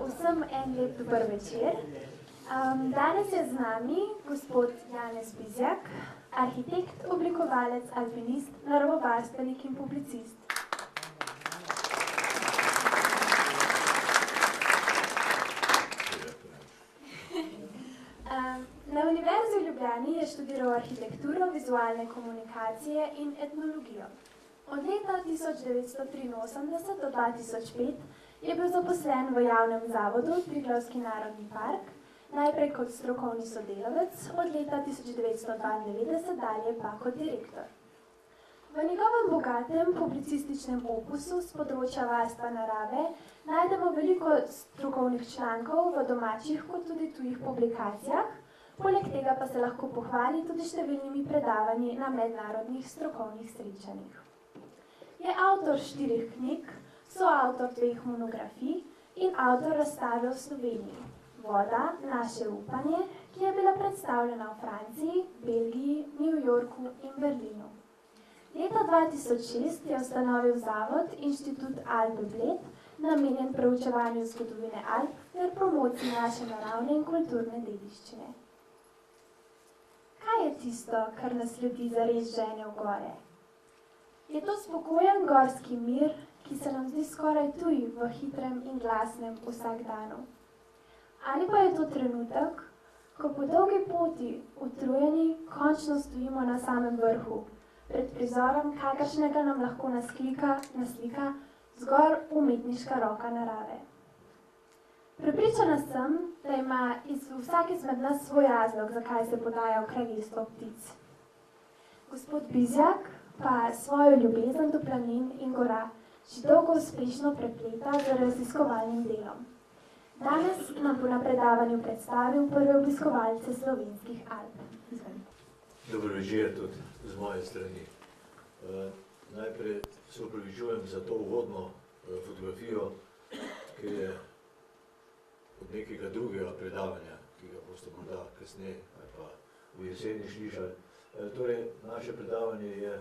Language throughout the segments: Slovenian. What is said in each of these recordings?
Vsem en lep dober večer. Danes je z nami gospod Janez Bizjak, arhitekt, oblikovalec, alpinist, naravovarstvenik in publicist. Na Univerzi v Ljubljani je študiral arhitekturo, vizualne komunikacije in etnologijo. Od leta 1983 do 2005 je bil zaposlen v javnem zavodu Triglavski narodni park, najprej kot strokovni sodelavec, od leta 1992 dalje pa kot direktor. V njegovem bogatem publicističnem opusu s področja varstva narave najdemo veliko strokovnih člankov v domačih kot tudi tujih publikacijah, poleg tega pa se lahko pohvali tudi številnimi predavanji na mednarodnih strokovnih srečanjih. Je avtor 4 knjig, soavtor 2 monografij in avtor razstave v Sloveniji Voda, naše upanje, ki je bila predstavljena v Franciji, Belgiji, New Yorku in Berlinu. Leta 2006 je ustanovil zavod Inštitut Alpe Bled, namenjen preučevanju zgodovine Alp ter promociji naše naravne in kulturne dediščine. Kaj je tisto, kar nas ljudi zares žene v gore? Je to spokojen gorski mir, ki se nam zdi skoraj tuj v hitrem in glasnem vsakdanu? Ali pa je to trenutek, ko po dolgi poti, utrujeni, končno stojimo na samem vrhu, pred prizorom, kakršnega nam lahko naslika zgolj umetniška roka narave. Prepričana sem, da ima vsak izmed nas svoj razlog, zakaj se podaja v kraljestvo ptic. Gospod Bizjak pa svojo ljubezen do planin in gora že dolgo uspešno prepleta z raziskovalnim delom. Danes nam bo na predavanju predstavil prve obiskovalce slovenskih Alp. Dobro večer tudi z moje strani. Najprej se opravičujem za to uvodno fotografijo, ki je od nekega drugega predavanja, ki ga boste morda kasneje ali pa v jeseni slišali. Torej, naše predavanje je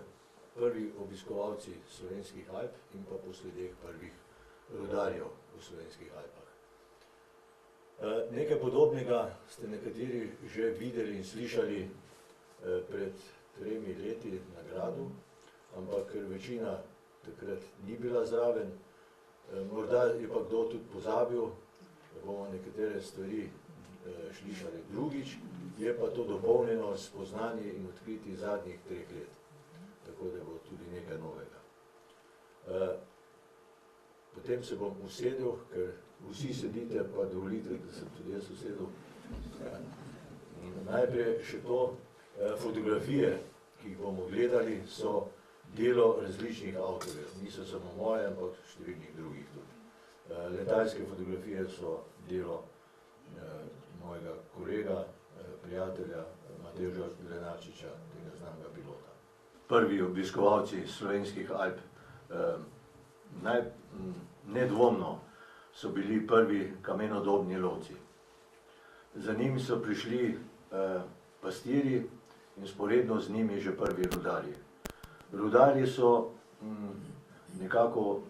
prvi obiskovalci slovenskih Alp in pa posledeh prvih rudarjev v slovenskih Alpah. Nekaj podobnega ste nekateri že videli in slišali pred 3 leti na gradu, ampak ker večina takrat ni bila zraven, morda je pa kdo tudi pozabil, da bomo nekatere stvari slišali drugič, je pa to dopolnjeno s spoznanji in odkriti zadnjih 3 let. Tako da bo tudi nekaj novega. Potem se bom usedel, ker vsi sedite, pa dovolite, da sem tudi jaz usedel. Najprej še to, fotografije, ki jih bomo gledali, so delo različnih avtorjev. Niso samo moje, ampak številnih drugih tudi. Letalske fotografije so delo mojega kolega, prijatelja Matevža Lenarčiča, tega znanega pilota. Prvi obiskovalci slovenskih Alp, nedvomno so bili prvi kamenodobni lovci. Za njimi so prišli pastirji in sporedno z njimi že prvi rudarji. Rudarji so nekako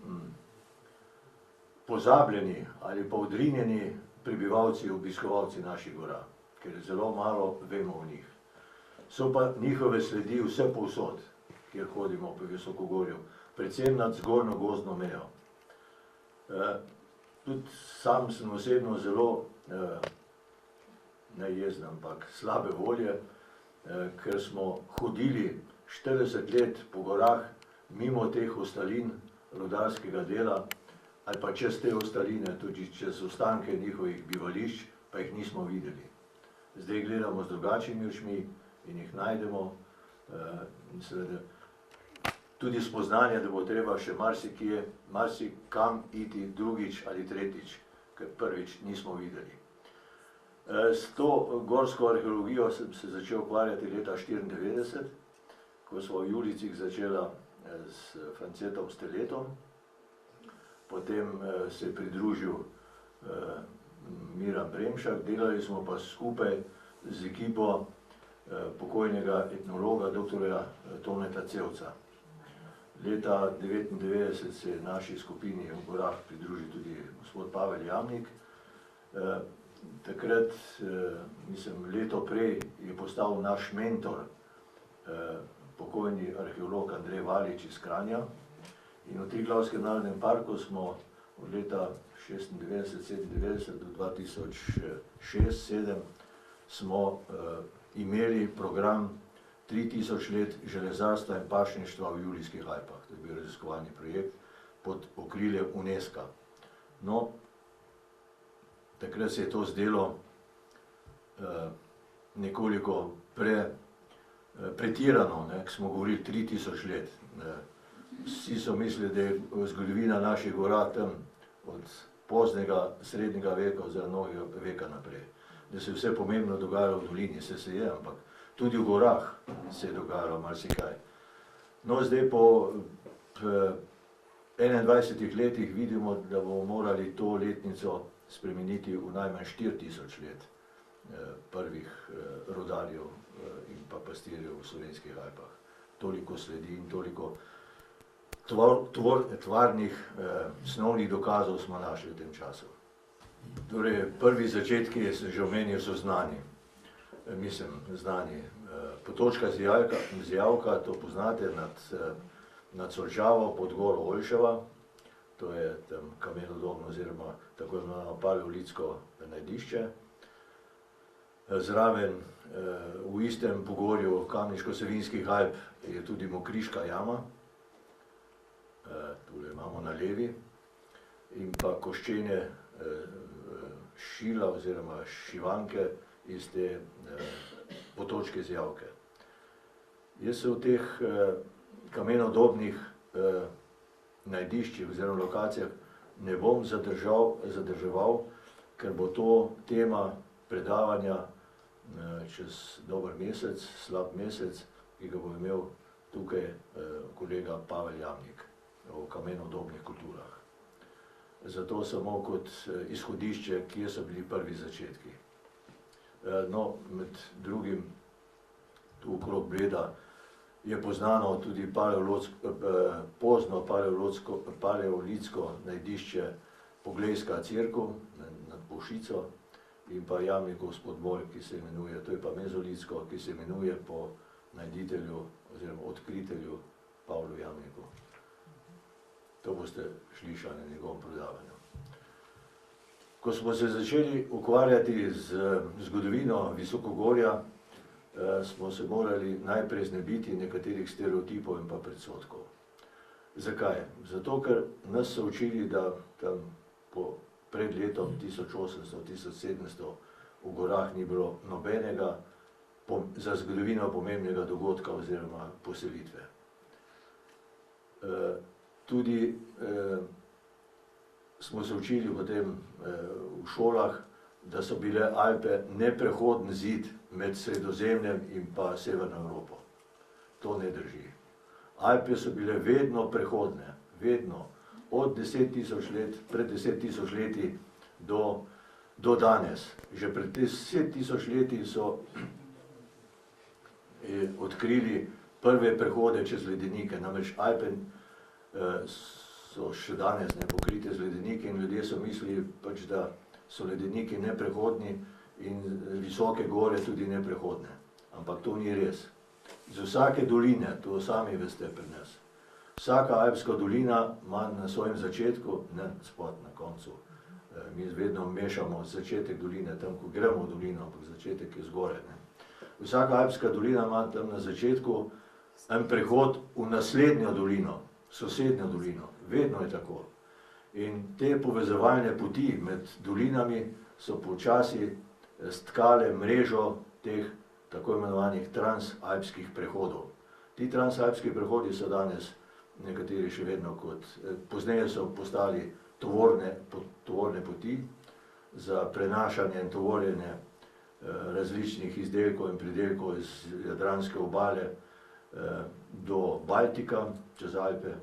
pozabljeni ali pa odrinjeni prebivalci, obiskovalci naših gora, ker zelo malo vemo o njih. So pa njihove sledi vse povsod, kjer hodimo po visokogorju, predvsem nad zgornjo gozdno mejo. Tudi sam sem osebno zelo, ne jezen, ampak slabe volje, ker smo hodili 40 let po gorah mimo teh ostalin rudarskega dela, ali pa čez te ostaline, tudi čez ostanke njihovih bivališč, pa jih nismo videli. Zdaj gledamo z drugačnimi očmi in jih najdemo, in seveda tudi spoznanje, da bo treba še marsikam iti drugič ali tretjič, ker prvič nismo videli. S to gorsko arheologijo sem se začel ukvarjati leta 1994, ko smo v Julijcih začela s Francetom Steletom, potem se je pridružil Miran Bremšak, delali smo pa skupaj z ekipo pokojnega etnologa dr. Toneta Cevca. Leta 1999 se je naši skupini v gorah pridružil tudi gospod Pavel Jamnik, Takrat, mislim, leto prej je postal naš mentor pokojni arheolog Andrej Valič iz Kranja in v Triglavskem narodnem parku smo od leta 96-97 do 2006-2007 smo imeli program 3000 let železarstva in pašništva v Julijskih Alpah. To je bil raziskovalni projekt pod okriljem UNESCO. No, takrat se je to zdelo nekoliko pretirano, ko smo govorili 3000 let. Vsi so mislili, da je zgodovina naših gora tam od poznega srednjega veka oziroma novega veka naprej. Da se je vse pomembno dogajalo v dolini, se je, ampak tudi v gorah se je dogajalo marsikaj. No, zdaj po 21 letih vidimo, da bomo morali to letnico spremeniti v najmanj 4000 let prvih rodarjev in pa pastirjev v Slovenskih Alpah. Toliko sledi in toliko tvarnih snovnih dokazov smo našli v tem času. Torej, prvi začetki, sem že omenil, so znani. Mislim, znani. Potočka Zijavka, to poznate, nad Solčavo, pod goro Oljševa, to je tam kamenodobno oziroma tako imenovano paleolitsko najdišče. Zraven, v istem pogorju Kamniško-Savinjskih Alp je tudi Mokriška jama, tule imamo na levi, in pa koščene Šila oziroma Šivanke iz te Potočke Zijavke. Jaz se v teh kamenodobnih najdiščih oziroma lokacijah ne bom zadrževal, ker bo to tema predavanja čez dober mesec, slab mesec, ki ga bo imel tukaj kolega Pavel Jamnik o kamenodobnih kulturah. Zato samo kot izhodišče, kje so bili prvi začetki. No, med drugim tu okrog Bleda je poznano tudi pozno paleolitsko najdišče Poglejska cerkev nad Povšico in pa Jamnikov spodmoj, ki se imenuje, to je pa mezolitsko, ki se imenuje po najditelju oziroma odkritelju Pavlu Jamniku. To boste slišali na njegovem predavanju. Ko smo se začeli ukvarjati z zgodovino Visokogorja, smo se morali najprej znebiti nekaterih stereotipov in pa predsodkov. Zakaj? Zato, ker nas so učili, da tam pred letom 1800-1700 v gorah ni bilo nobenega za zgodovino pomembnega dogodka oziroma poselitve. Tudi smo se učili potem v šolah, da so bile Alpe neprehoden zid med Sredozemljem in pa Severno Evropo. To ne drži. Alpe so bile vedno prehodne, vedno, od 10 000 let, pred 10 000 leti do danes. Že pred 10 000 leti so odkrili prve prehode čez ledenike, namreč Alpe so še danes pokrite z ledeniki in ljudje so mislili, da so ledeniki neprehodni in visoke gore tudi neprehodne. Ampak to ni res. Z vsake doline, to sami veste pri nas, vsaka alpska dolina ima na svojem začetku, ne spod na koncu, mi vedno mešamo začetek doline, tam ko gremo v dolino, ampak začetek je zgore. Vsaka alpska dolina ima tam na začetku en prehod v naslednjo dolino, sosednjo dolino, vedno je tako. In te povezovalne poti med dolinami so počasi stkale mrežo teh tako imenovanih transalpskih prehodov. Ti transalpski prehodi so danes nekateri še vedno pozneje so postali tovorne poti za prenašanje in tovorjenje različnih izdelkov in pridelkov iz Jadranske obale do Baltika, čez Alpe.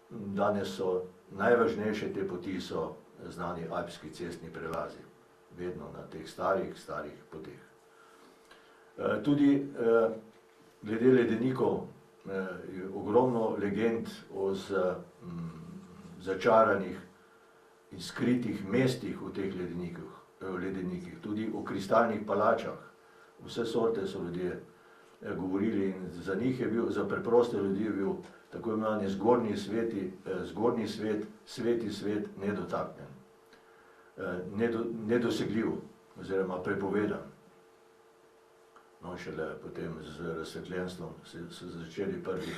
Danes so najvažnejše te poti so znani alpski cestni prelazi, vedno na teh starih poteh. Tudi glede ledenikov je ogromno legend o začaranih in skritih mestih v teh ledenikih, tudi o kristalnih palačah. Vse sorte so ljudje govorili in za njih je bil, za preproste ljudi je bil tako imenovani zgornji svet, sveti svet, nedotaknjen, nedosegljiv oziroma prepovedan. No, šele potem z razsvetljenstvom so začeli prvi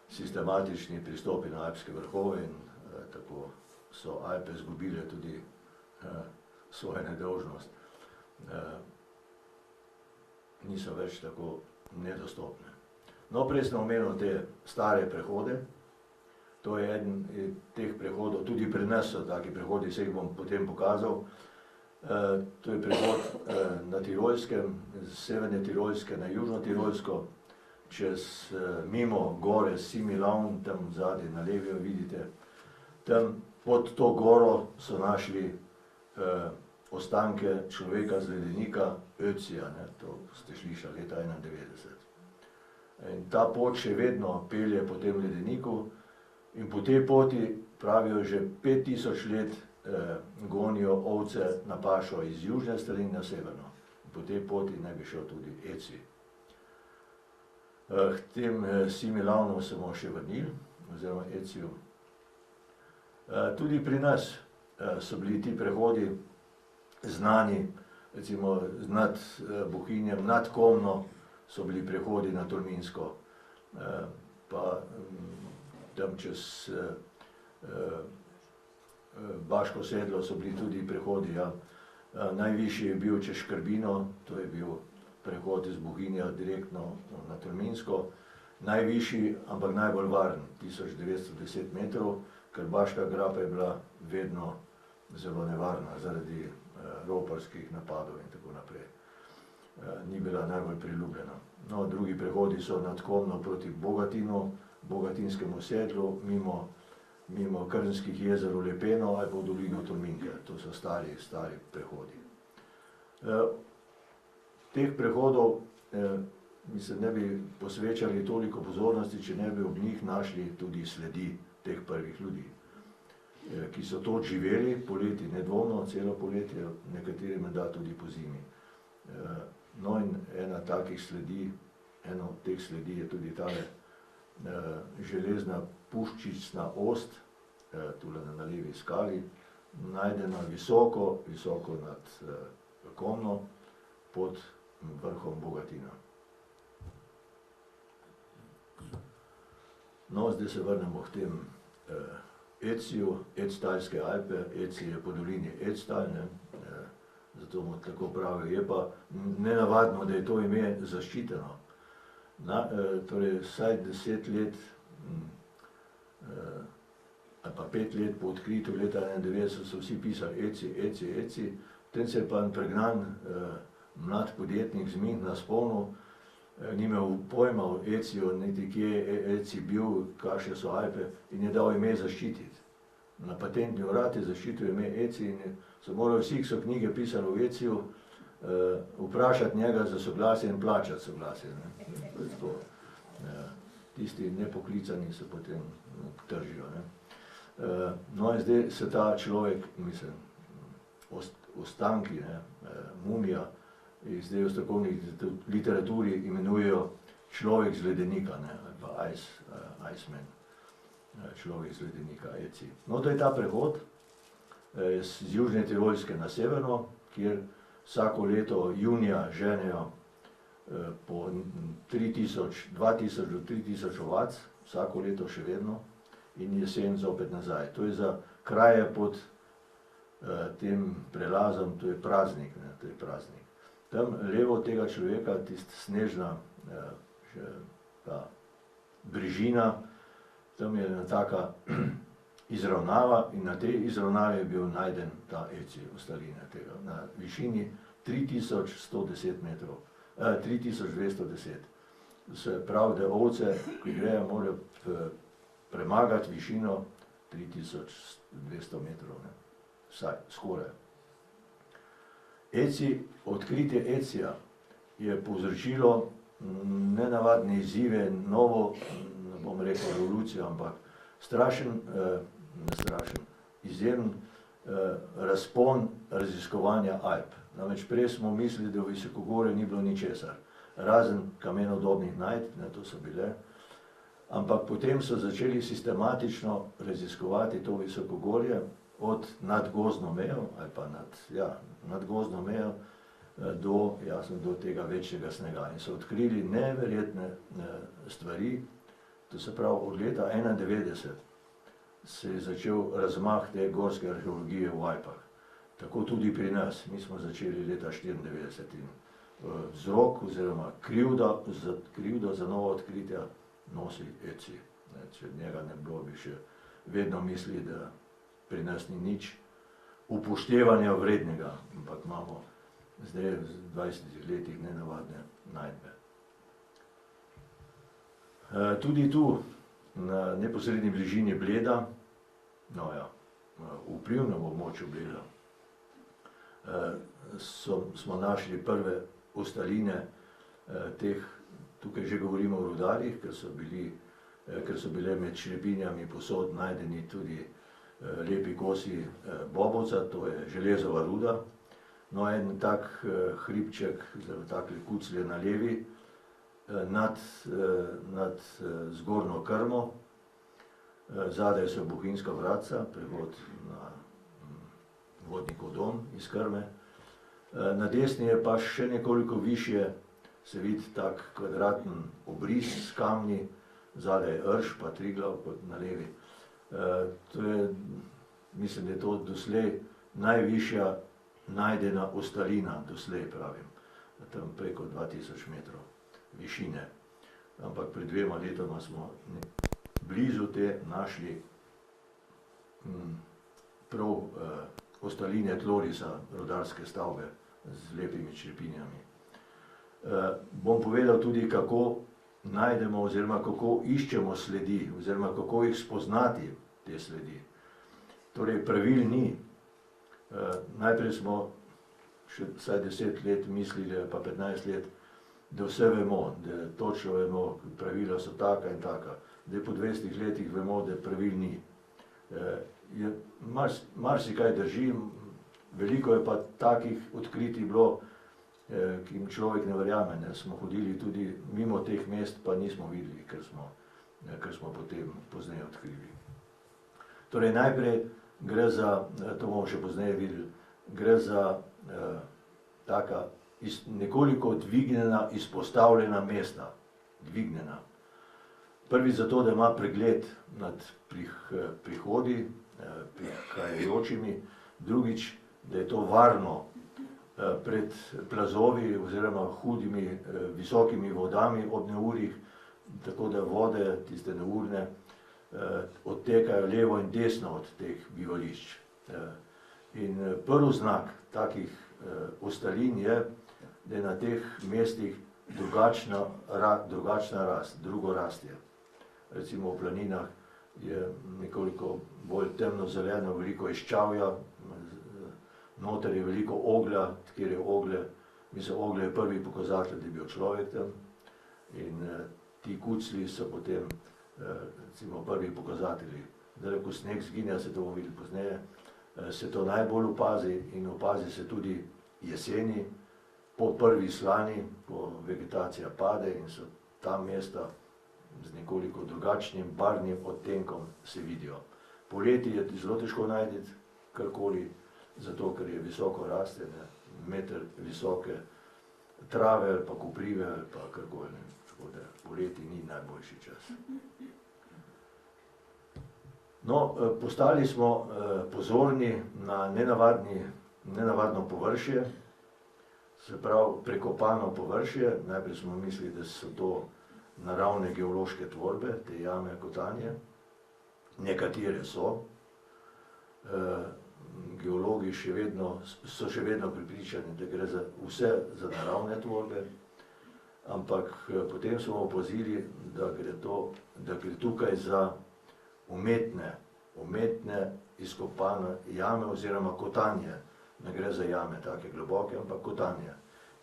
sistematični pristopi na alpske vrhove in tako so Alpe izgubile tudi svojo nedolžnost. Niso več tako nedostopne. No, prej sem omenil te stare prehode. To je eden teh prehodov, tudi pri nas so taki prehodi, se jih bom potem pokazal. To je prehod na Tirolskem, z severne Tirolske na južno Tirolsko, čez mimo gore Similaun, tam zadaj na levi jo vidite. Tam pod to goro so našli ostanke človeka z ledenika Ötzija, to ste slišali leta 1991. In ta pot še vedno pelje po tem ledeniku in po tej poti, pravijo, že 5000 let gonijo ovce na pašo iz južne strani na severno. Po tej poti naj bi šel tudi Eci. K tem Similaunu se bomo še vrnili, oziroma Eciju. Tudi pri nas so bili ti prehodi znani, recimo nad Bohinjem, nad Komno so bili prehodi na Tolminsko, pa tam čez Baško sedlo so bili tudi prehodi, ja. Najvišji je bil čez Škrbino, to je bil prehod iz Bohinja direktno na Tolminsko. Najvišji, ampak najbolj varen, 1910 metrov, ker Baška grapa je bila vedno zelo nevarna zaradi roparskih napadov in tako naprej. Ni bila najbolj priljubljena. No, drugi prehodi so nad Komno proti Bogatinu, Bogatinskemu sedlu, mimo Krnskih jezer v Lepeno ali pa v dolino Tolminke. To so stari prehodi. Teh prehodov mi se ne bi posvečali toliko pozornosti, če ne bi ob njih našli tudi sledi teh prvih ljudi, ki so to živeli poleti, nedvomno celo poletje, nekateri menda tudi po zimi. No in ena takih sledi, eno od teh sledi je tudi tale železna puščična ost, tule na levi skali, najdena visoko nad Komno, pod vrhom Bogatina. No, zdaj se vrnemo k tem Eciju, Ectalske Alpe. Eci je po dolini Ectal, zato mu tako pravijo. Je pa nenavadno, da je to ime zaščiteno. Torej, vsaj 10 let ali pa 5 let po odkritju leta 1991 so vsi pisali Eci. Potem se je pa pregnan mlad podjetnik z Münchna spomnil, ni imel pojma o Eciju, niti kje je Eci bil, kakšne so Alpe, in je dal ime zaščititi. Na patentni urad je zaščitil ime Eci in so morali vsi, ki so knjige pisali o Eciju, vprašati njega za soglasje in plačati soglasje. Tisti nepoklicani se potem tržijo. No in zdaj se ta človek, mislim, ostanki, mumija, zdaj v strokovni literaturi imenujejo človek z ledenika, ali pa Iceman, človek z ledenika, Eci. No, to je ta prehod z južne Tirolske na severno, kjer vsako leto junija ženejo po 2000 do 3000 ovac, vsako leto še vedno, in jesen zopet nazaj. To je za kraje pod tem prelazom, to je praznik, Tam levo od tega človeka, tista snežna ta brežina, tam je ena taka izravnava in na tej izravnavi je bil najden ta Eci, ostaline tega, na višini 3110 metrov, 3210. Se pravi, da ovce, ki grejo, morajo premagati višino 3200 metrov, vsaj, skoraj. Odkritje Ecija je povzročilo nenavadne izzive, novo, ne bom rekel revolucijo, ampak izjemen razpon raziskovanja Alp. Namreč prej smo mislili, da v visokogorju ni bilo ničesar, razen kamenodobnih najdb, to so bile, ampak potem so začeli sistematično raziskovati to visokogorje od nad gozdno mejo, ali pa nad gozdno mejo do tega večjega snega. In so odkrili neverjetne stvari, to se pravi od leta 1991 se je začel razmah te gorske arheologije v Alpah. Tako tudi pri nas, mi smo začeli leta 1994 in vzrok oziroma krivdo za novo odkritja nosi ECI. Če njega ne bilo, bi še vedno mislili, da pri nas ni nič upoštevanja vrednega, ampak imamo zdaj v 20 letih nenavadne najdbe. Tudi tu, na neposredni bližini Bleda, v vplivnem območju Bleda, smo našli prve ostaline teh, tukaj že govorimo o rudarjih, ker so bile med črebinjami posod najdeni tudi lepi kosi bobovca, to je železova ruda. No, en tak hribček, takle kuclje na levi, nad zgornjo krmo, zadaj so bohinjska vratca, prehod na vodnikov dom iz krme. Na desni je pa še nekoliko višje, se vidi tak kvadraten obris s kamni, zadaj je Rš pa Triglav na levi. Mislim, da je to doslej najvišja najdena ostalina, doslej pravim, tam preko 2000 metrov višine. Ampak pred 2 letoma smo blizu te našli prav ostaline tlorisa, rudarske stavbe z lepimi črepinjami. Bom povedal tudi, kako najdemo oziroma kako iščemo sledi oziroma kako jih spoznati, te sledi. Torej, pravil ni. Najprej smo še vsaj 10 let mislili, pa 15 let, da vse vemo, da točno vemo, pravila so taka in taka. Zdaj po 20 letih vemo, da pravil ni. Marsikaj drži, veliko je pa takih odkritij bilo, ki jim človek ne verjame. Smo hodili tudi mimo teh mest, pa nismo videli, ker smo potem pozneje odkrili. Torej, najprej gre za, to bomo še pozneje videli, gre za taka nekoliko dvignjena, izpostavljena mesta. Dvignjena. Prvič zato, da ima pregled nad prihodi, prihajajočimi, drugič, da je to varno pred plazovi oziroma hudimi, visokimi vodami ob neurjih, tako da vode, tiste neurne, odtekajo levo in desno od teh bivališč. In prvi znak takih ostalin je, da je na teh mestih drugačna rast, drugorastje. Recimo v planinah je nekoliko bolj temno-zeleno, veliko je ščavja, noter je veliko oglja, kjer je oglje, oglje je prvi pokazatelj, da je bil človek tam. In ti kucli so potem recimo prvi pokazatelji. Zdaj, ko sneg zginja, se to bomo videli pozneje, se to najbolj opazi in opazi se tudi jeseni, po prvi slani, ko vegetacija pade in so ta mesta z nekoliko drugačnim barvnim odtenkom se vidijo. Poleti je zelo težko najti karkoli, zato ker je visoko raste, meter visoke trave ali pa koprive ali pa karkoli. Tako da poleti ni najboljši čas. No, postali smo pozorni na nenavadno površje, se pravi prekopano površje. Najprej smo mislili, da so to naravne geološke tvorbe, te jame, kotanje. Nekatere so. Geologi so še vedno prepričani, da gre vse za naravne tvorbe, ampak potem smo opazili, da gre tukaj za umetne izkopane jame oziroma kotanje. Ne gre za jame take globoke, ampak kotanje.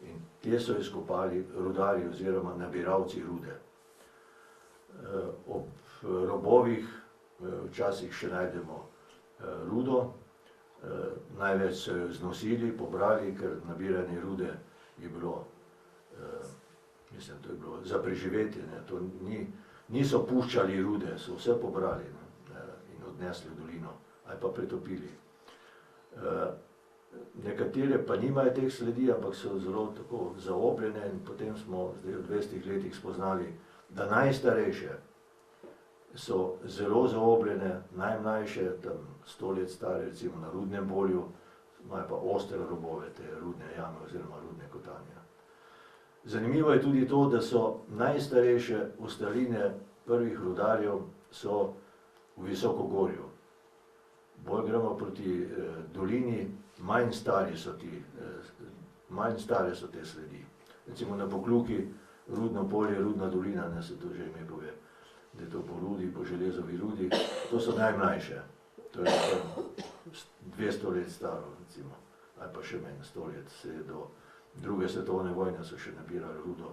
In te so izkopali rudarji oziroma nabiralci rude. Ob robovih včasih še najdemo rudo, Največ so jo znosili, pobrali, ker nabiranje rude je bilo, mislim, to je bilo za preživetje, ne, to niso puščali rude, so vse pobrali, ne, in odnesli v dolino ali pa pretopili. Nekatere pa nimajo teh sledi, ampak so zelo tako zaobljene in potem smo zdaj v 200 letih spoznali, da najstarejše so zelo zaobljene, najmlajše, tam 100 let stare, recimo na Rudnem polju, imajo pa ostre robove, te rudne jame oziroma rudne kotanje. Zanimivo je tudi to, da so najstarejše ostaline prvih rudarjev so v Visokogorju. Bolj gremo proti dolini, manj stare so te sledi. Recimo na Pokljuki, Rudno polje, Rudna dolina, ne, se to že ime pove, da je to po rudi, po železovi rudi, to so najmlajše. To je 200 let staro, recimo, ali pa še manj, 100 let, se je do druge svetovne vojne so še nabirali rudo,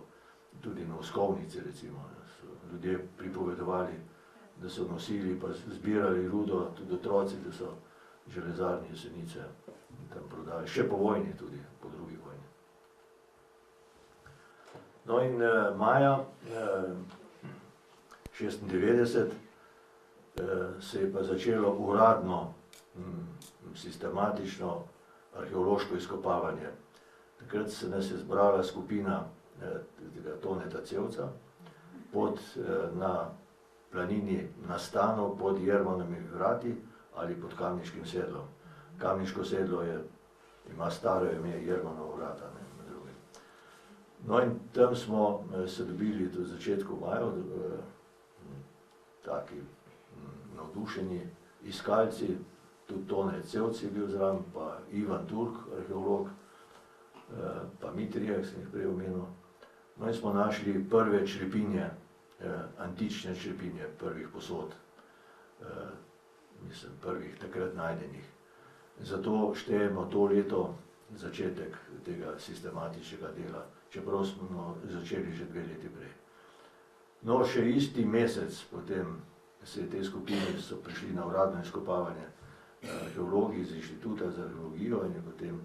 tudi na Uskovnici, recimo, so ljudje pripovedovali, da so nosili pa zbirali rudo, tudi otroci, da so železarni Jesenice tam prodali, še po vojni tudi, po drugi vojni. No in maja 96 se je pa začelo uradno, sistematično arheološko izkopavanje. Takrat se nas je zbrala skupina Toneta Cevca na planini na Stanu pod Jermanovimi vrati ali pod Kamniškim sedlom. Kamniško sedlo ima staro ime Jermanova vrata, ne, med drugim. No in tam smo se dobili v začetku maja, taki navdušeni iskalci, tudi Tone Cevc je bil zraven, pa Ivan Turk, arheolog, pa Mitrije, ki sem jih prej omenil. No in smo našli prve črepinje, antične črepinje prvih posod, mislim, prvih takrat najdenih. Zato štejemo to leto začetek tega sistematičnega dela, čeprav smo začeli že 2 leti prej. No, še isti mesec potem se je te skupine so prišli na uradno izkopavanje arheologi iz Inštituta za arheologijo in je potem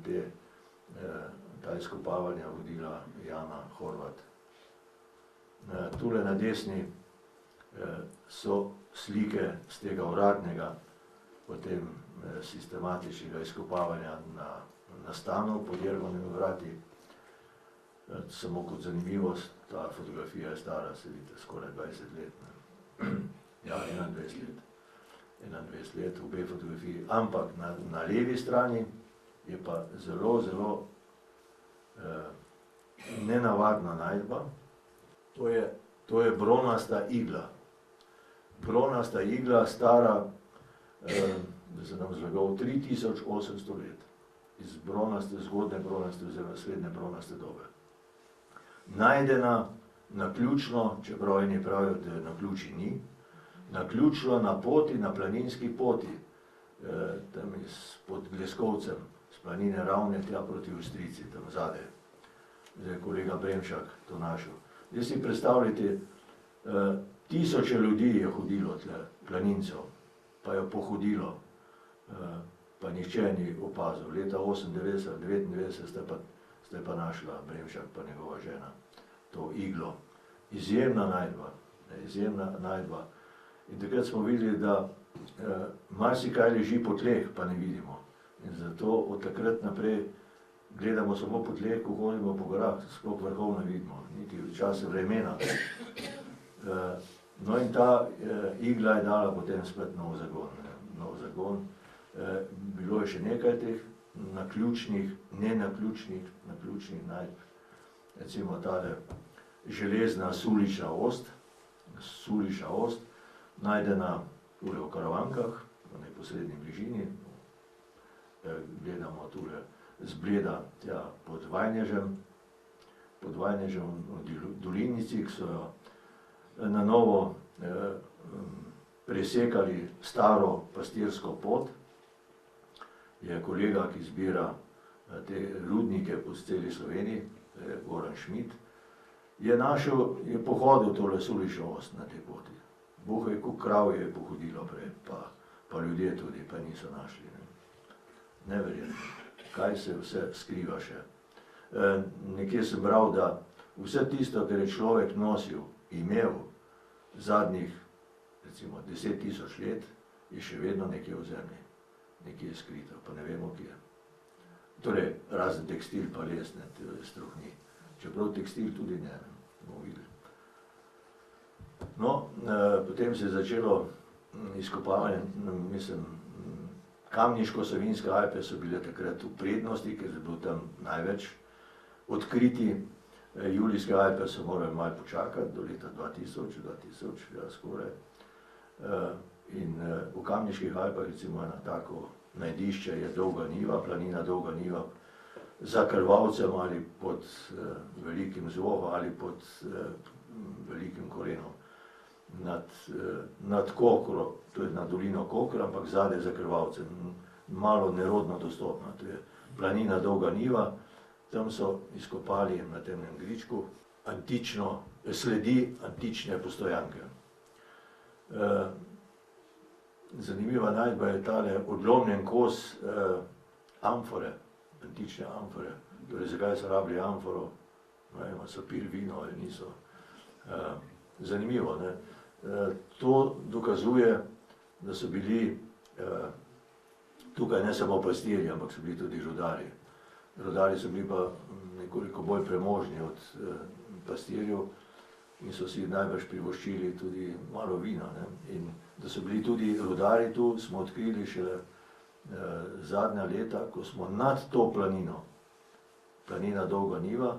ta izkopavanja vodila Jana Horvat. Tule na desni so slike z tega uradnega, potem sistematičnega izkopavanja na Stanu pod Jermanovimi vrati. Samo kot zanimivost, ta fotografija je stara, se vidite, skoraj 20 let. Ja, 21 let, obe fotografiji. Ampak na levi strani je pa zelo, zelo nenavadna najdba. To je bronasta igla. Bronasta igla stara, da se nam zlagal, 3800 let. Iz bronaste, zgodne bronaste oziroma srednje bronaste dobe. Najdena naključno, čeprav eni pravijo, da naključi ni, naključno na poti, na planinski poti, tam pod Gleskovcem, z planine Ravne tja proti Ojstrici, tam zadaj. Zdaj je kolega Bremšak to našel. Zdaj si predstavljate, tisoče ljudi je hodilo tle, planincev, pa je pohodilo, pa nihče ni opazil. Leta 98, 99 ste pa našla Bremšak pa njegova žena to iglo. Izjemna najdba. In takrat smo videli, da marsikaj leži po tleh, pa ne vidimo. In zato od takrat naprej gledamo samo po tleh, ko hodimo po gorah, sploh vrhov ne vidimo, niti v čase vremena. No in ta igla je dala potem spet nov zagon. Bilo je še nekaj teh naključnih, naključnih najdb. Recimo tale železna sulična ost, najdena tule v Karavankah, v neposredni bližini. Gledamo tule z Bleda tja pod Vajnežem v dolinici, ki so jo na novo presekali staro pastirsko pot. Je kolega, ki zbira te rudnike po celi Sloveniji, Goran Šmit, je pohodil tole sulično ost na tej poti. Bohaj, koliko krav je pohodilo prej, pa ljudje tudi, pa niso našli. neverjetno, kaj se vse skriva še. Nekje sem bral, da vse tisto, kar je človek nosil, imel zadnjih, recimo, 10.000 let, je še vedno nekje v zemlji, nekje je skrito, pa ne vemo, kje. Torej, razen tekstil pa les, ne, struhni. Čeprav tekstil tudi ne, bomo videli. No, potem se je začelo izkopavanje, mislim, Kamniško-Savinjske Alpe so bile takrat v prednosti, ker je bilo tam največ odkriti. Julijske Alpe so morali malo počakati do leta 2000, ja, skoraj. In v Kamniških Alpah, recimo, ena tako najdišče je Dolga Niva, planina Dolga Niva, za Krvavcem ali pod Velikim Zvohom ali pod Velikim Korenom. Nad Kokro, to je nad dolino Kokra, ampak zadaj za Krvavcem, malo nerodno dostopna. To je planina Dolga Niva, tam so izkopali na temnem gričku sledi antične postojanke. Zanimiva najdba je tale odlomljen kos amfore, antične amfore. Torej, zakaj so rabili amforo? Ne vem, so pili vino ali niso. Zanimivo, ne? To dokazuje, da so bili tukaj ne samo pastirji, ampak so bili tudi rudarji. Rudarji so bili pa nekoliko bolj premožni od pastirjev in so si najbrž privoščili tudi malo vina, ne? In da so bili tudi rudarji tu, smo odkrili šele zadnja leta, ko smo nad to planino, planina Dolga Niva,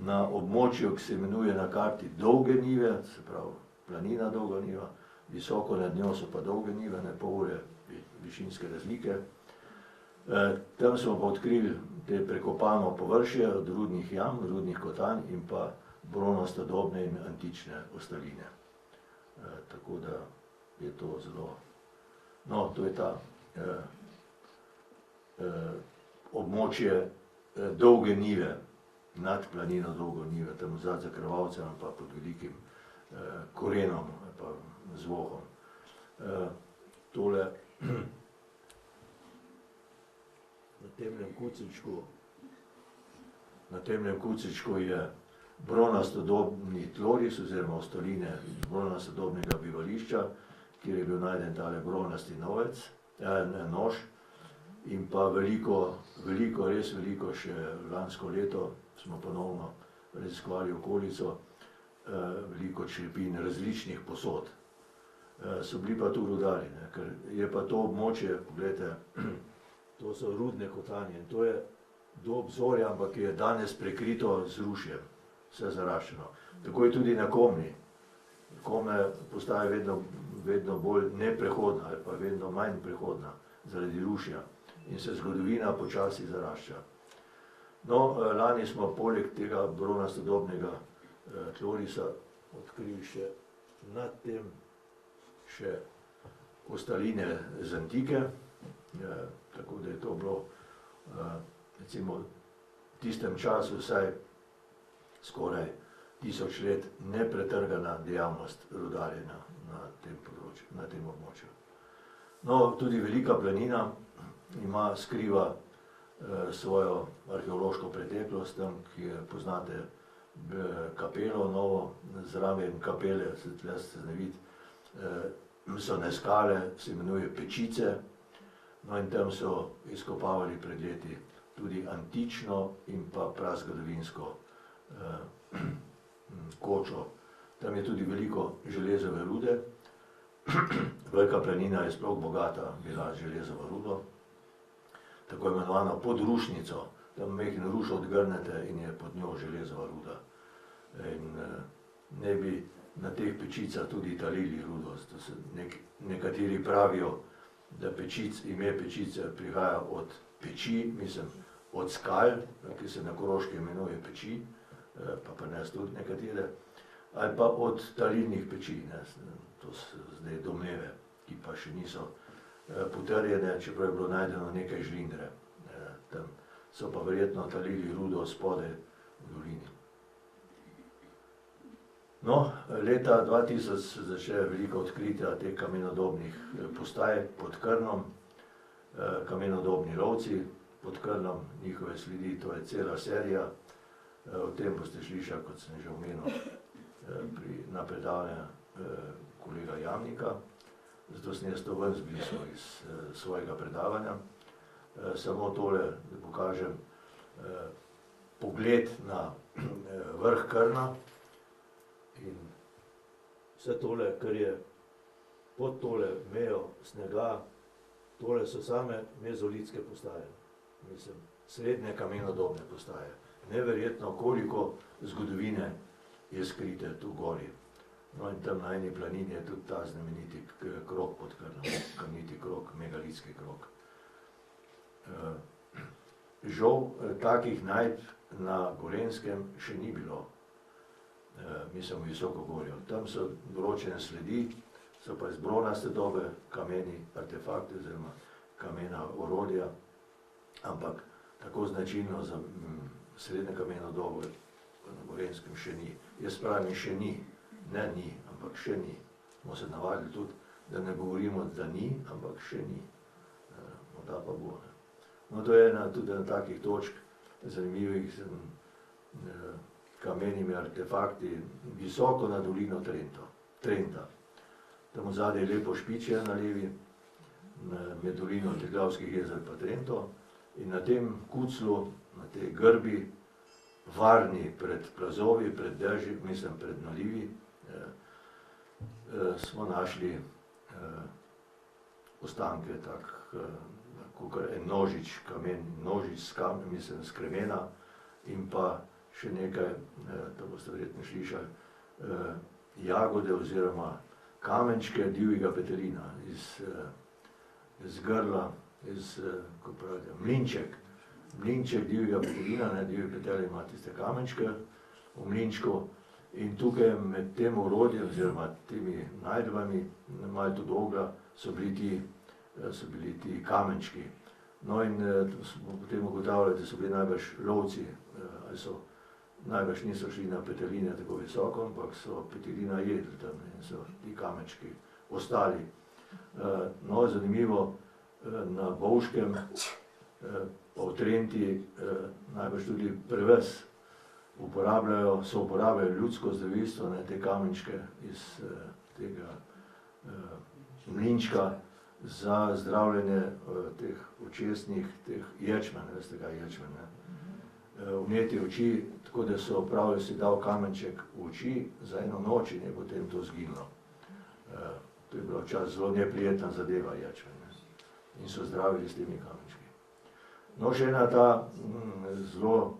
na območju, ki se imenuje na karti Dolge Nive, se pravi planina Dolga Niva, visoko nad njo so pa Dolge Nive, ne pol ure višinske razlike. Tam smo pa odkrili te prekopano površje od rudnih jam, rudnih kotanj in pa bronastodobne in antične ostaline. Tako da je to zelo, no, to je ta območje Dolge Nive, nad planino Dolgo Nive, tam zadaj za Krvavcem, pa pod Velikim Korenom, pa Zvohom. Tole na temnem kucičku je bronastodobni tloris oziroma ostaline bronastodobnega bivališča, kjer je bil najden tale bronasti nož in pa veliko, res veliko, še lansko leto smo ponovno raziskovali okolico, veliko črepin različnih posod. So bili pa tu rudarji, ne, ker je pa to območje, pogledajte, to so rudne kotanje in to je do obzorja, ampak je danes prekrito z rušjem, vse zaraščeno. Tako je tudi na Komni. Komna postaja vedno bolj neprehodna ali pa vedno manj prehodna zaradi rušja in se zgodovina počasi zarašča. No, lani smo poleg tega bronastodobnega tlorisa odkrili še nad tem še ostaline z antike, tako da je to bilo recimo v tistem času vsaj skoraj 1000 let nepretrgana dejavnost rudarjenja na tem področju, na tem območju. No, tudi Velika planina skriva svojo arheološko preteklost, tam, kjer poznate kapelo novo, zraven kapele, se tle ne vidi, so ne skale, se imenuje Pečice, no in tam so izkopavali pred leti tudi antično in pa prazgodovinsko kočo. Tam je tudi veliko železove rude. Velika planina je sploh bogata bila železovo rudo, tako imenovano podrušnico. Tam majhen ruš odgrnete in je pod njo železova ruda. In ne bi na teh pečicah tudi talili rudo. Nekateri pravijo, da ime Pečice prihaja od peči, mislim, od skal, ki se na Koroškem imenuje peči, pa pri nas tudi nekatere, ali pa od talilnih peči, ne, to so zdaj domneve, ki pa še niso potrjene, čeprav je bilo najdeno nekaj žlindre. Tam so pa verjetno talili rudo spodaj v dolini. No, leta 2000 se začne veliko odkritja teh kamenodobnih postaj pod Krnom. Kamenodobni lovci pod Krnom, njihove sledi, to je cela serija. O tem boste slišali, kot sem že omenil, na predavanju kolega Jamnika, zato sem jaz to ven zbrisal iz svojega predavanja. Samo tole, da pokažem pogled na vrh Krna in vse tole, kar je pod tole mejo snega, tole so same mezolitske postaje, mislim, srednje kamenodobne postaje. Neverjetno, koliko zgodovine je skrite tu gori. No in tam na eni planini je tudi ta znameniti krog pod Krnom, kamniti krog, megalitski krog. Žal takih najdb na Gorenjskem še ni bilo, mislim, v Visokogorju. Tam so določene sledi, so pa iz bronaste dobe kameni artefakti oziroma kamena orodja, ampak tako značilno za srednje kameno dobo na Gorenjskem še ni. Jaz pravim še ni, ne ni, ampak še ni. Smo se navadili tudi, da ne govorimo, da ni, ampak še ni. Morda pa bo. No, to je tudi ena takih točk, zanimivih kamenimi artefakti, visoko na dolino Trenta. Tam zadaj je lepo Špičje na levi, med dolino Triglavskih jezer pa Trento. In na tem kuclu, na tej grbi, varni pred plazovi, pred dežji, mislim, pred nalivi, smo našli ostanke kakor en nožič kamen, nožič s kremena in pa še nekaj, to boste verjetno slišali, jagode oziroma kamenčke divjega petelina iz grla, kako pravite, mlinček divjega petelina, divji petelin ima tiste kamenčke v mlinčku in tukaj med tem orodjem oziroma temi najdbami, malo tudi ogla, so bili ti kamenčki. No in smo potem ugotavljali, da so bili najbrž lovci, najbrž niso šli na peteline tako visoko, ampak so petelina jedli tam in so ti kamenčki ostali. No, zanimivo, na Bovškem, pa v Trenti, najbrž tudi pri vas so uporabljali ljudsko zdravilstvo, te kamenčke iz tega mlinčka za zdravljenje teh očesnih, teh ječmen, veste kaj je ječmen, vnetje oči, tako da so pravili, si dal kamenček v oči za eno noč in je potem to zginilo. To je bila včasih zelo neprijetna zadeva ječmen in so zdravili s temi kamenčki. No, še ena ta zelo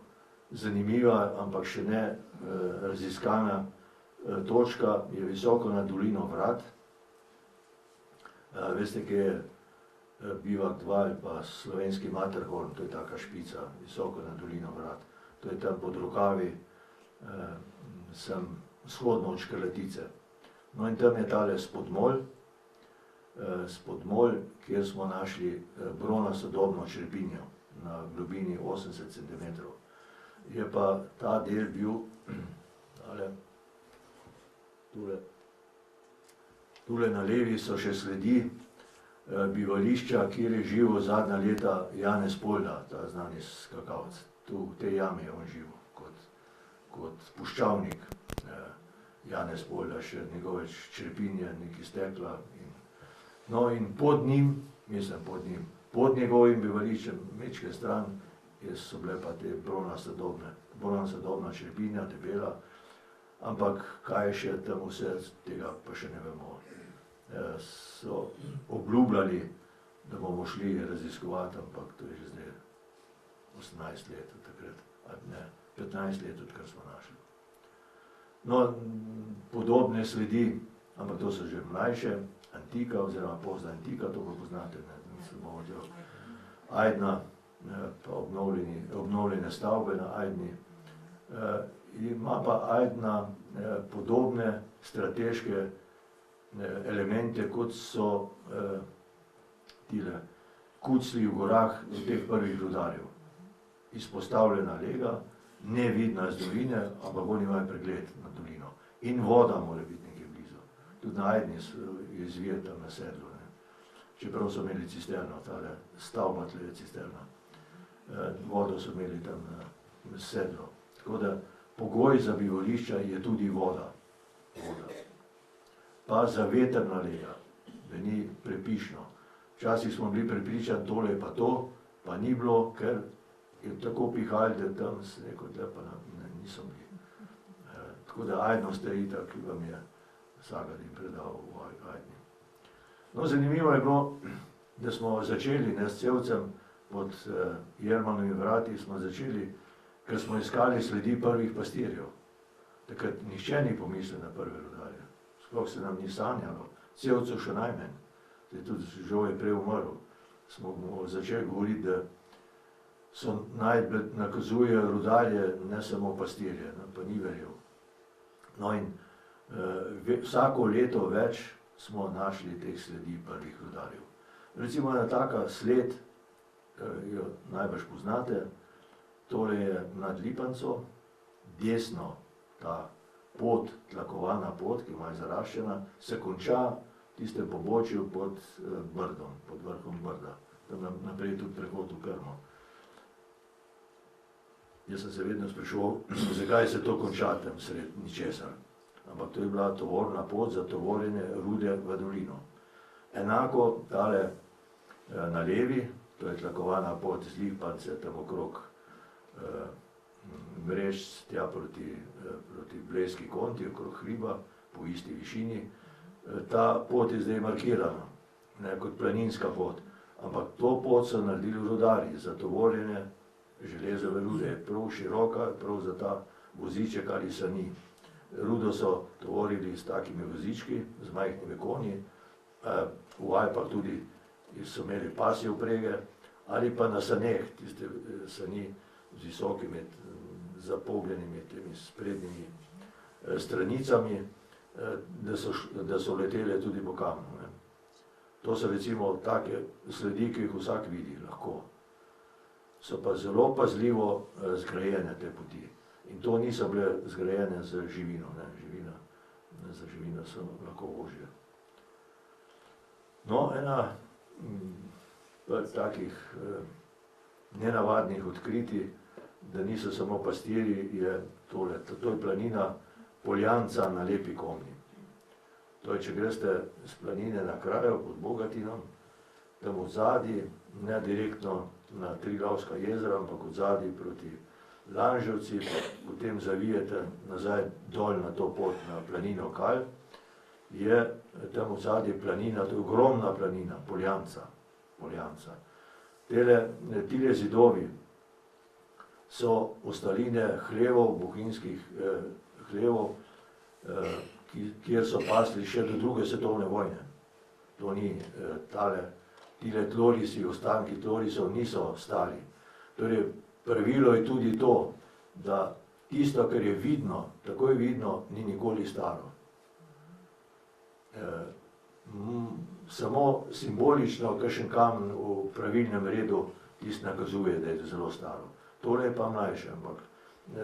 zanimiva, ampak še ne raziskana točka je visoko nad dolino Vrat. Veste, kje je bivak 2 ali pa slovenski Matterhorn, to je taka špica, visoko nad dolino Vrat. To je tam pod rokavi, sem vzhodno od Škrlatice. No in tam je tale spodmolj, kjer smo našli bronastodobno črepinjo na globini 80 cm. Je pa ta del bil, tule na levi so še sledi bivališča, kjer je živel zadnja leta Janez Polda, ta znani skakavec. Tu v tej jami je on živel, kot puščavnik. Janez Polda, še njegove črepinje, neki stekla. No in pod njim, pod njegovim bivališčem, mečke stran, so bile pa te bronastodobna črepinja, debela, ampak kaj je še tam vse, tega pa še ne vemo. So obljubljali, da bomo šli raziskovati, ampak to je že zdaj 18 let od takrat, ali ne, 15 let, odkar smo našli. No, podobne sledi, ampak to so že mlajše, antika oziroma pozna antika, to pa poznate, Ajdna, pa obnovljene stavbe na Ajdni. Ima pa Ajdna podobne strateške elemente, kot so tile kucli v gorah teh prvih rudarjev. Izpostavljena lega, nevidna z doline, ampak oni imajo pregled na dolino. In voda mora biti nekje blizu. Tudi na Ajdni je izvir tam na sedlu. čeprav so imeli cisterno, tale stavba tle je cisterna. Vodo so imeli tam na sedlo. Tako da pogoj za bivališča je tudi voda. Pa za vetrna lega, da ni prepišno. Včasih smo bili prepričani, tole je pa to, pa ni bilo, ker je tako pihali, da tam se rekel, da pa niso bili. Tako da Ajdno ste itak, ki vam je Sagadin predal v Ajdni. No, zanimivo je bilo, da smo začeli s Cevcem pod Jermanovimi vrati, smo začeli, ker smo iskali sledi prvih pastirjev. Takrat nihče ni pomislil na prve rudarje. Sploh se nam ni sanjalo, Cevcu še najmanj. Tudi Žo je prej umrl. Smo začeli govoriti, da so najdbe nakazujejo rudarje, ne samo pastirje, pa ni verjel. No in vsako leto več smo našli teh sledi prvih rudarjev. Recimo ena taka sled, jo najbrž poznate, tole je nad Lipanco, desno ta pot, tlakovana pot, ki ima je zaraščena, se konča v tistem pobočju pod Brdom, pod vrhom Brda. Tam naprej tudi prehod v Krmo. Jaz sem se vedno spraševal, zakaj se to konča tam sred ničesar. Ampak to je bila tovorna pot za tovorjene rude v dolino. Enako tale na levi, to je tlakovana pot z Lipance tam okrog Mrež, tja proti Blejski konti, okrog hriba, po isti višini. Ta pot je zdaj markirana, kot planinska pot. Ampak to pot so naredili rudarji za tovorjene železove rude. Je prav široka, prav za ta voziček ali sani. Rudo so tovorili s takimi vozički, z majhnimi konji, v Alpah tudi so imeli pasje vprege, ali pa na saneh, tiste sani z visokimi, zapogljenimi temi sprednjimi stranicami, da so letele tudi po kamnu. To so recimo take sledi, ki jih vsak vidi lahko. So pa zelo pazljivo zgrajene te poti. In to niso bile zgrajene z živino, za živino so lahko ožje. No, ena takih nenavadnih odkritij, da niso samo pastirji, je tole. To je planina Poljanca na Lepi Komni. To je, če greste z planine na Krajo pod Bogatinom, tam od zadaj, ne direktno na Triglavska jezera, ampak od zadaj proti Lanževci, potem zavijete nazaj dol na to pot na planino Kalj, je tam od zadaj planina, to je ogromna planina, Poljanca. Tile zidovi so ostaline hlevov, bohinjskih hlevov, kjer so pasli še do druge svetovne vojne. To ni tile tlorisi, ostanki tlorisov niso stari. Torej, pravilo je tudi to, da tisto, kar je vidno, takoj vidno, ni nikoli staro. Samo simbolično, kakšen kamen v pravilnem redu, tisto nakazuje, da je to zelo staro. Tole je pa mlajše, ampak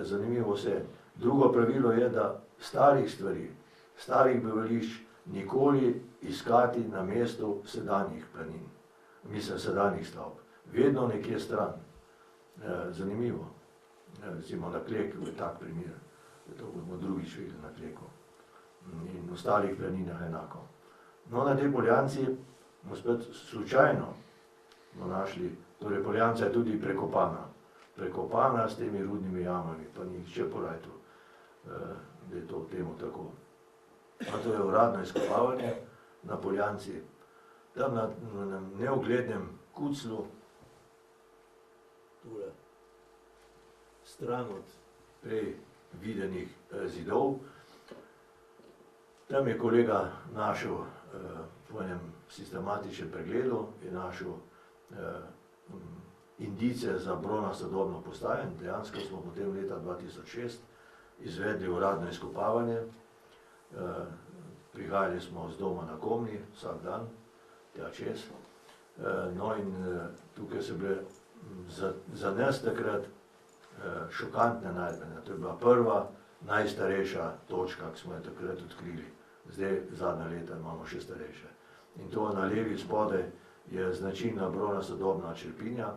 zanimivo vse. Drugo pravilo je, da starih stvari, starih bivališč nikoli iskati na mestu sedanjih planin, mislim sedanjih stavb, vedno nekje stran. Zanimivo. Recimo na Kleku je tak primer, to bomo drugič videli na Kleku. In v ostalih planinah enako. No, na tej Poljanci smo spet slučajno našli, torej Poljanca je tudi prekopana s temi rudnimi jamami, pa ni nihče porajal, da je to temu tako. A to je uradno izkopavanje na Poljanci, tam na neuglednem kuclu, tule, stran od prej videnih zidov. Tam je kolega našel po enem sistematičnem pregledu, je našel indice za bronastodobno postajo in dejansko smo potem leta 2006 izvedli uradno izkopavanje. Prihajali smo z doma na Komni vsak dan, tja čez. No in tukaj so bile za nas takrat šokantne najdbe. To je bila prva, najstarejša točka, ki smo jo takrat odkrili. Zdaj, zadnja leta, imamo še starejše. in to na levi spodaj je značilna bronastodobna črepinja,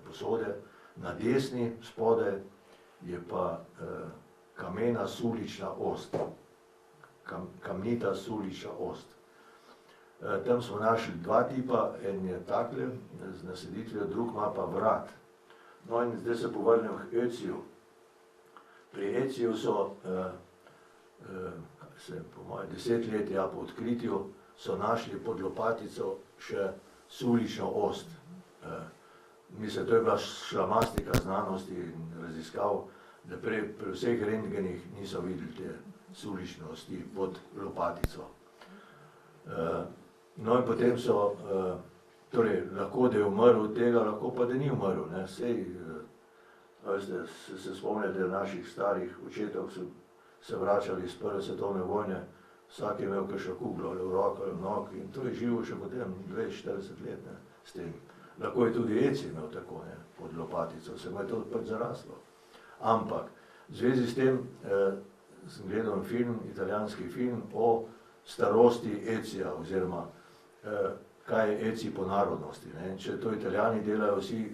posode, na desni spodaj je pa kamena sulična ost, kamnita sulična ost. Tam smo našli dva tipa, en je takle z naseditvijo, drug ima pa vrat. No in zdaj se povrnem k Ötziju. Pri Ötziju so po moje 10 let po odkritju so našli pod lopatico še sulično ost. Mislim, to je bila šlamastika znanosti in raziskav, da pri vseh rentgenih niso videli te sulične osti pod lopatico. No in potem so, torej lahko da je umrl od tega, lahko pa da ni umrl. Sej, se spomnite naših starih očetov, so se vračali iz prve svetovne vojne, vsak je imel kakšno kuglo ali v roko ali v nog in to je živo še potem 20-40 let s tem. Lahko je tudi Eci imel tako, pod lopatico, se mu je to pač zaraslo. Ampak v zvezi s tem sem gledal film, italijanski film o starosti Ecija oziroma kaj je Eci po narodnosti. Če to Italijani delajo, vsi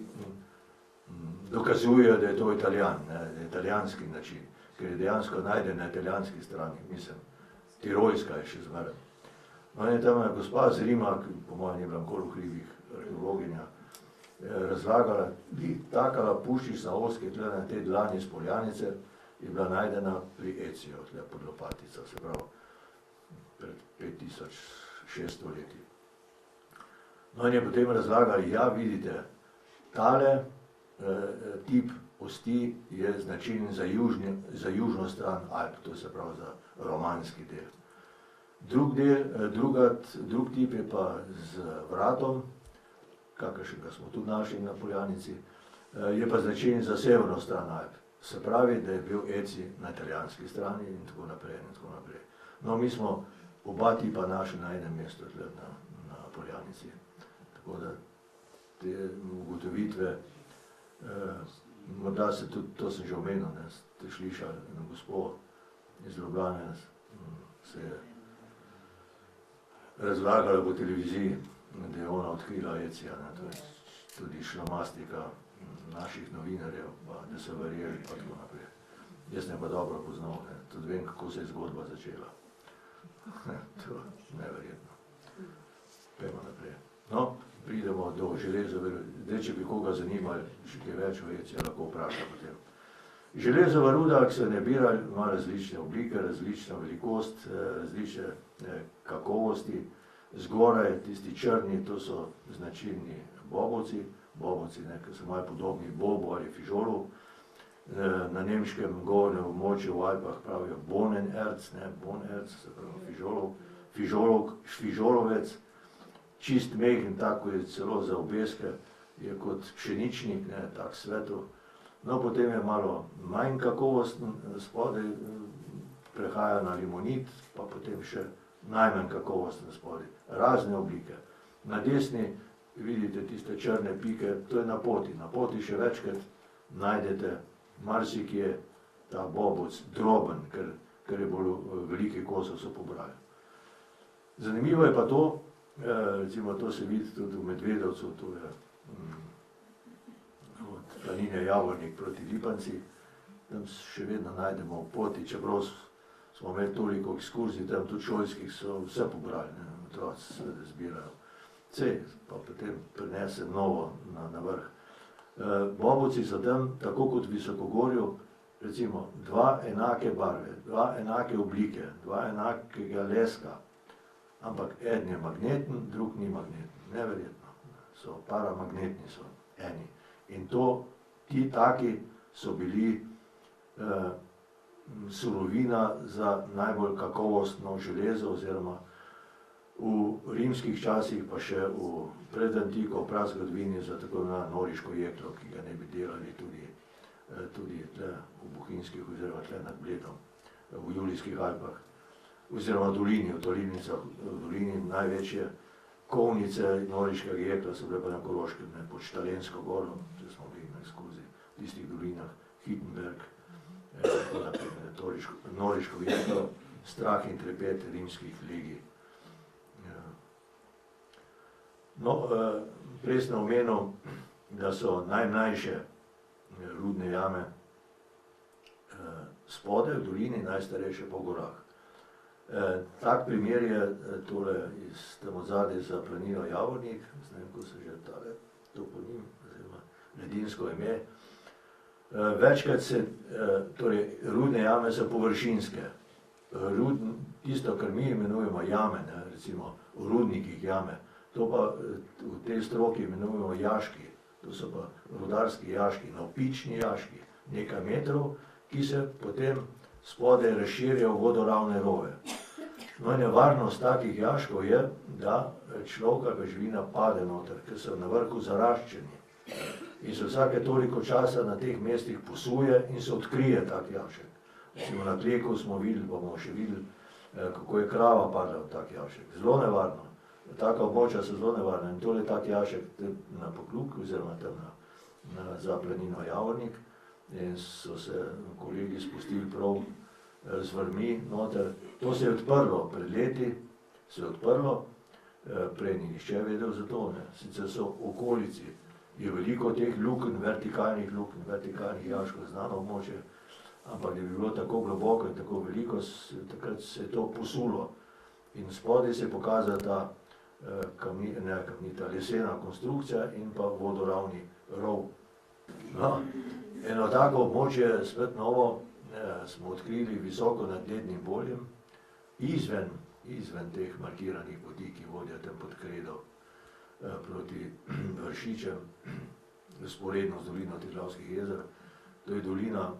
dokazujejo, da je to Italijan, da je italijanski način, ker je dejansko najden na italijanski strani, mislim, tirolska je še zmeraj. No in tam je gospa z Rima, ki po mojem ni bila nikoli v hribih, arheologinja, razlagala, takala puščična ost, ki je tle na tej dlani iz Poljanice, je bila najdena pri Eciju, tle pod lopatico, se pravi pred 5600 leti. No in je potem razlagali, ja, vidite, tale tip osti je značilen za južno stran Alp, to se pravi za romanski del. Drug tip je pa z vratom, kakršnega smo tudi našli na Poljanici, je pa značilen za severno stran Alp. Se pravi, da je bil Eci na italijanski strani in tako naprej in tako naprej. No, mi smo oba tipa našli na enem mestu na Poljanici. Tako da te ugotovitve, morda se tudi, to sem že omenil, ste slišali na gospo iz Ljubljane, se je razlagala po televiziji, da je ona odkrila Ecija, to je tudi šlamastika naših novinarjev, da so verjeli pa tako naprej. Jaz ne pa dobro poznal, tudi vem, kako se je zgodba začela. To je neverjetno. Pejmo naprej. No, pridemo do železove rude. Zdaj, če bi koga zanimali, še kaj več o Eciju, lahko vpraša potem. Železova ruda, ki se nabira, ima različne oblike, različno velikost, različne kakovosti. Zgoraj, tisti črni, to so značilni bobovci, ki so malo podobni bobu ali fižolu. Na nemškem govornem območju v Alpah pravijo Bonenerz, se pravi fižolovec, čist mehen, tako je celo za obeske, je kot pšeničnik, tak svetov. No, potem je malo manj kakovosten, spodaj prehaja na limonit, pa potem še najmanj kakovosten spodaj. Razne oblike. Na desni vidite tiste črne pike, to je na poti. Na poti še večkrat najdete marsikje ta bobovec, droben, ker je bolj veliki kosov so pobrali. Zanimivo je pa to, recimo to se vidi tudi v Medvedovcu, to je od planine Javornik proti Lipanci, tam še vedno najdemo poti, čeprav smo imeli toliko ekskurzij, tam tudi šolskih so vse pobrali, otroci se zbirajo. Pa potem prinese novo na vrh. Bobovci so tam, tako kot v Visokogorju, recimo dva enake barve, dva enake oblike, dva enakega leska, ampak eden je magneten, drug ni magneten. Neverjetno. So paramagnetni so eni. In ti taki so bili surovina za najbolj kakovostno železo oziroma v rimskih časih pa še v predantiko, v prazgodovini za tako imenovano noriško jeklo, ki ga ne bi delali tudi tle v Bohinjskih oziroma tle nad Bledom, v Julijskih Alpah oziroma v dolini največje kovnice noriškega jekla so bile pa na Koroškem, pod Štalensko goro, če smo bili na ekskurziji, v tistih dolinah, Hittenberg, noriško jeklo, strah in trepet rimskih legij. No, prej sem omenil, da so najmlajše rudne jame spodaj v dolini, najstarejše po gorah. Tak primer je tole tam odzadaj za planino Javornik, ne vem, ko se že tale toponim, oziroma ledinsko ime. Večkrat se, torej rudne jame so površinske. Tisto, kar mi imenujemo jame, ne, recimo v rudnikih jame, to pa v tej stroki imenujemo jaški. To so pa rudarski jaški, navpični jaški, nekaj metrov, ki se potem spodaj razširijo v vodoravne rove. No in nevarnost takih jaškov je, da človek ali živina pade noter, ker so na vrhu zaraščeni. In se vsake toliko časa na teh mestih posuje in se odkrije tak jašek. Recimo na Kleku smo videli, pa bomo še videli, kako je krava padla v tak jašek. Zelo nevarno. Taka območja so zelo nevarna in tole tak jašek na Pokljuki oziroma tam za planino Javornik in so se kolegi spustili prav z vrvmi noter. To se je odprlo pred leti, se je odprlo, prej ni nihče vedel za to, ne. Sicer so v okolici, je veliko teh lukenj, vertikalnih jaškov, znano območje, ampak da bi bilo tako globoko in tako veliko, takrat se je to posulo. In spodaj se je pokazala ta kamnita lesena konstrukcija in pa vodoravni rov. No, eno tako območje, spet novo, smo odkrili visoko nad Lednim poljem, izven teh markiranih poti, ki vodijo tam pod Kredo proti Vršičem, vzporedno z dolino Triglavskih jezer. To je dolina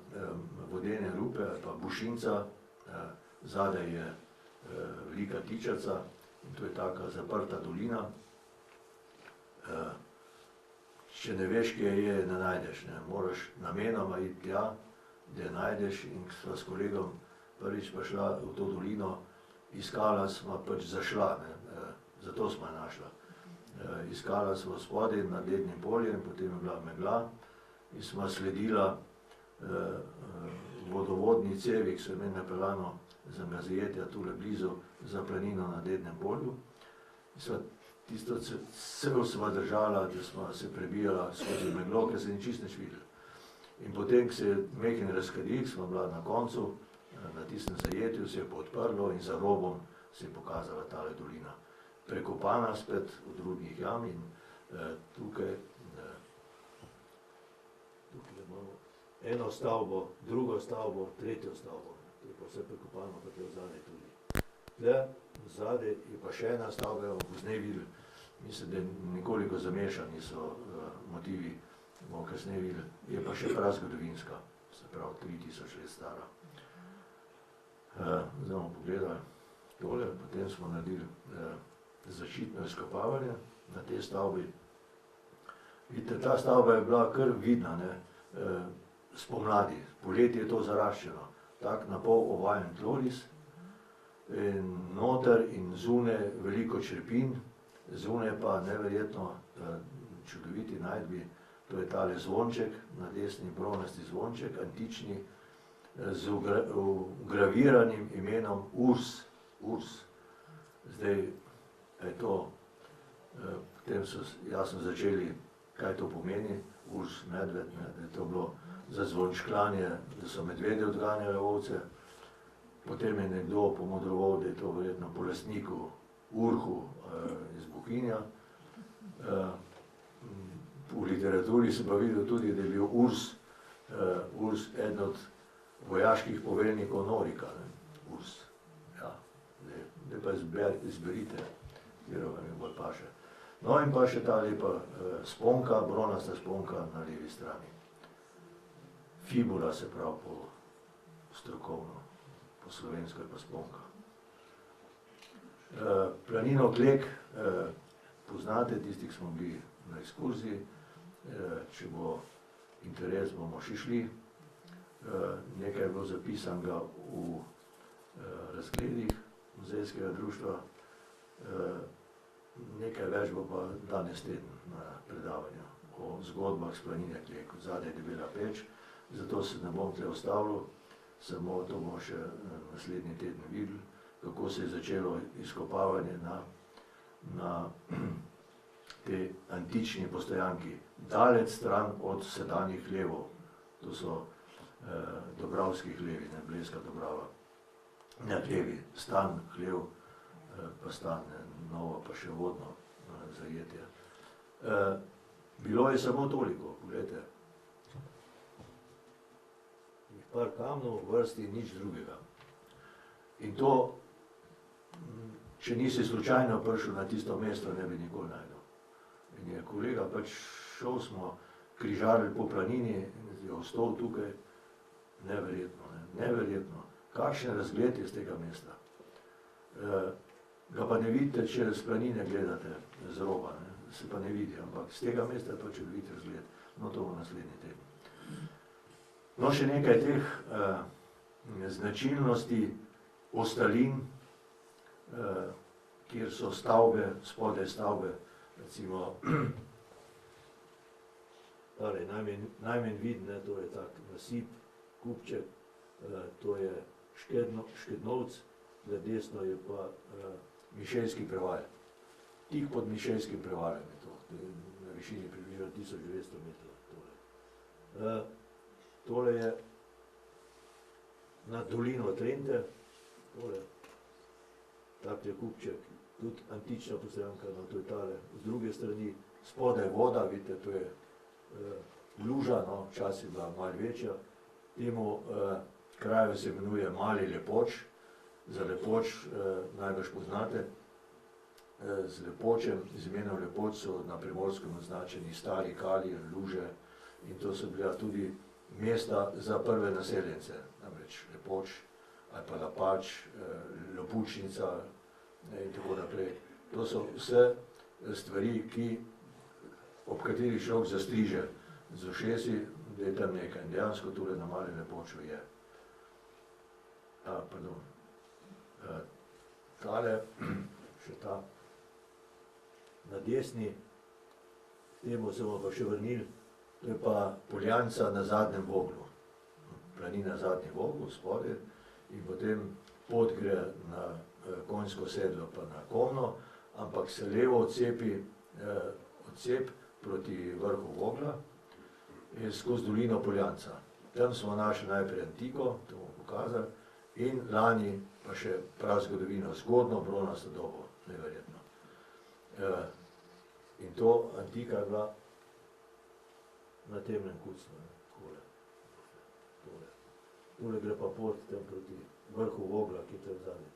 vodene rupe ali pa Bušinca, zadaj je velika Tičaca in to je taka zaprta dolina. Če ne veš, kje je, ne najdeš, ne. Moraš namenoma iti tja, da je najdeš in sva s kolegom prvič pa šla v to dolino, iskala sva pač zašla, ne. Zato sva našla. Iskala sva spodaj nad Lednim poljem, potem je bila megla in sva sledila vodovodni cevi, ki so imeli napeljano za Mezijetja, tule blizu, za planino na Lednem polju. Tisto cev sva držala, da sva se prebijala skozi meglo, ker se ni čisto nič videlo. In potem, ko se je mehen razkadil, sva bila na koncu, na tistem zajetju, se je pa odprlo in za robom se je pokazala tale dolina. Prekopana spet od rudnih jam in tukaj imamo eno stavbo, drugo stavbo, tretjo stavbo. To je pa vse prekopano, pa je vzadej tudi. Tle, vzadej je pa še ena stavba, jo pozneje videli. Mislim, da nekoliko zamešani so motivi, bomo kasneje videli. Je pa še prazgodovinska, se pravi 3000 let stara. Zdaj bomo pogledali tole, potem smo naredili zaščitno izkopavanje na tej stavbi. Vidite, ta stavba je bila kar vidna, ne, spomladi. Poleti je to zaraščeno. Tak napol ovalen tloris in noter in zunaj veliko črepin, zunaj pa neverjetno čudoviti najdbi. To je tale zvonček, na desni bronasti zvonček, antični, z vgraviranim imenom Urs. Zdaj je to, potem so jasno začeli, kaj to pomeni, Urs, medved, da je to bilo za zvončklanje, da so medvede odganjale ovce. Potem je nekdo pomodroval, da je to verjetno po lastniku Urhu iz Bohinja. V literaturi sem pa videl tudi, da je bil Urs eden od vojaških poveljnikov Norika. Urs, ja. Zdaj pa izberite, katero vam je bolj paše. No in pa še ta lepa sponka, bronasta sponka na levi strani. Fibula se pravi po strokovno, po slovensko je pa sponka. Planino Klek poznate, tisti, ki smo bili na ekskurziji. Če bo interes, bomo še šli. Nekaj je bilo zapisanega v razgledih muzejskega društva. Nekaj več bo pa danes teden na predavanju o zgodbah s planine Klek. Zadaj je debela peč, zato se ne bom tle ustavljal, samo to bomo še naslednji teden videli, kako se je začelo izkopavanje na te antični postojanki, daleč stran od sedanjih hlevov. To so Dobravski hlevi, ne, Blejska Dobrava. Ne hlevi, Stan hlev, pa Stan, Novo pa še vodno zajetje. Bilo je samo toliko, pogledajte. Par kamnov v vrsti, nič drugega. In to, če nisi slučajno prišel na tisto mesto, ne bi nikoli najdel. In je kolega pač šel, smo križarili po planini in je ostal tukaj. Neverjetno, ne? Neverjetno. Kakšen razgled je z tega mesta. Ga pa ne vidite, če z planine gledate z roba, ne? Se pa ne vidi, ampak z tega mesta je pa čudovit razgled. No, to bo naslednji teden. No, še nekaj teh značilnosti ostalin, kjer so stavbe, spodaj stavbe, recimo, najmanj viden, to je tak nasip, kupček, to je Škednovc, za desno je pa Mišejski preval. Tik pod Mišejskim prevalem je to, na višini približno 1200 metrov. Tole je na dolino Trente, tole, tak je kupček, tudi antična postojanka, no to je tale, z druge strani, spodaj voda, vidite, to je luža, no, včasih bila malo večja, temu kraju se imenuje Mali Lepoč, za Lepoč najbrž poznate, z Lepočem, z imenom Lepoč so na Primorskem označeni stari kali, luže in to so bila tudi mesta za prve naseljence, namreč Lepoč ali pa Lapač, Lopučnica in tako naprej. To so vse stvari, ob katerih človek zastriže z ušesi, da je tam nekaj. In dejansko tule na Malem Lepoču je. Pardon. Tale, še ta na desni, temu se bomo pa še vrnili, to je pa Poljanca na Zadnjem Voglu. Planina na Zadnjem Voglu, spodaj, in potem pot gre na konjsko sedlo pa na Komno, ampak se levo odcepi odcep proti vrhu Vogla in skozi dolino Poljanca. Tam smo našli najprej antiko, to bomo pokazali, in lani pa še prazgodovino, zgodno bronasto dobo, neverjetno. In to antika je bila na temnem kucnu, tole. Tole gre pa pot tam proti vrhu Vogla, ki je tam zadnji.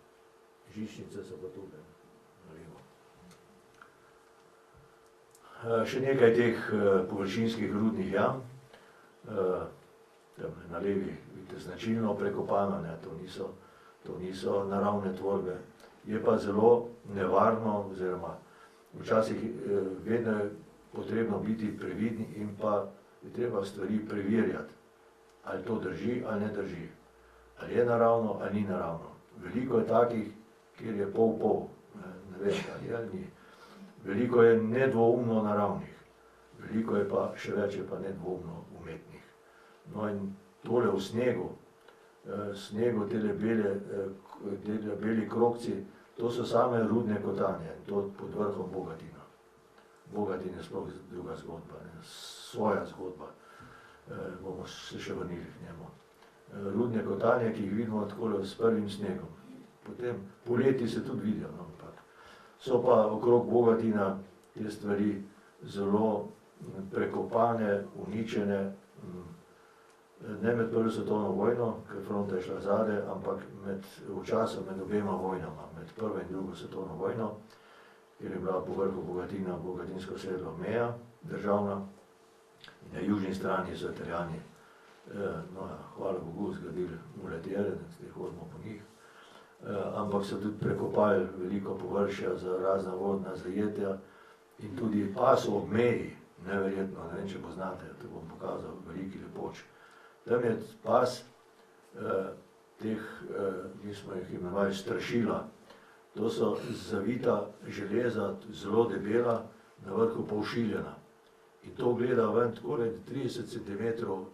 Žičnice so pa tukaj, na levo. Še nekaj teh površinskih rudnih jam. Tam na levi vidite značilno prekopano, to niso naravne tvorbe. Je pa zelo nevarno, oziroma včasih vedno je potrebno biti previdni in pa je treba stvari preverjati, ali to drži ali ne drži. Ali je naravno ali ni naravno. Veliko je takih, kjer je pol-pol, ne vem, ali je ali ni. Veliko je nedvoumno naravnih, veliko je pa, še več je pa nedvoumno umetnih. No in tole v snegu tele beli krogci, to so same rudne kotanje, to pod vrhom Bogatina. Bogatin je sploh druga zgodba, svoja zgodba, bomo se še vrnili k njemu. Rudne kotanje, ki jih vidimo takole s prvim snegom, potem poleti se tudi vidijo, no, ampak so pa okrog Bogatina te stvari zelo prekopane, uničene, ne med prvo svetovno vojno, ker fronta je šla zadaj, ampak v času med obema vojnama, med prvo in drugo svetovno vojno, kjer je bila po vrhu Bogatina, bogatinsko sedlo meja državna, in na južni strani so Italijani, no ja, hvala Bogu, zgradili muletjere, zdaj hodimo po njih, ampak so tudi prekopali veliko površja za razna vodna zajetja in tudi pas ob meji, neverjetno, ne vem, če poznate, to bom pokazal, Veliki Lepoč. Tam je pas teh, mi smo jih imenovali strašila, to so zavita železa, zelo debela, na vrhu povšiljena. In to gleda ven takole 30 cm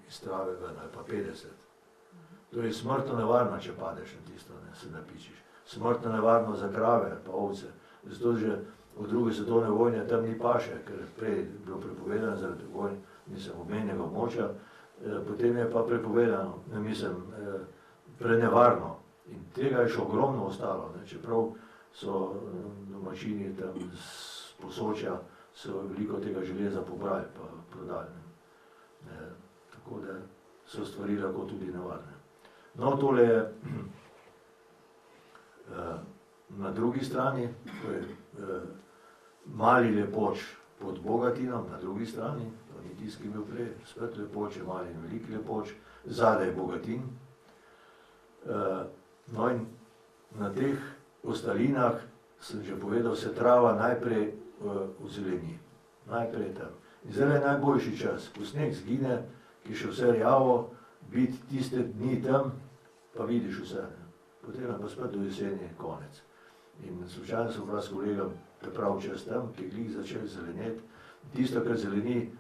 iz trave ven, ali pa 50. To je smrtno nevarno, če padeš na tisto, se napičiš. Smrtno nevarno za krave ali pa ovce. Zato že od druge svetovne vojne tam ni paše, ker prej je bilo prepovedano zaradi vojn, obmejnega območja, potem je pa prepovedano, prenevarno. In tega je še ogromno ostalo, ne, čeprav so domačini tam z Posočja so veliko tega železa pobrali pa prodali. Tako da so stvari lahko tudi nevarne. No, tole je na drugi strani, to je Mali Lepoč pod Bogatinom, na drugi strani, to ni tisti, ki je bil prej, spet Lepoč je Mali in Veliki Lepoč, zadaj Bogatin. No in na teh ostalinah, sem že povedal, se trava najprej ozeleni, najprej tam. In zdaj je najboljši čas, ko sneg zgine, ki je še vse rjavo, biti tiste dni tam, pa vidiš vse. Potem pa spet do jeseni konec. In slučajno sem bila s kolegom prav čas tam, ki je glih začel zeleneti. Tisto, kar zeleni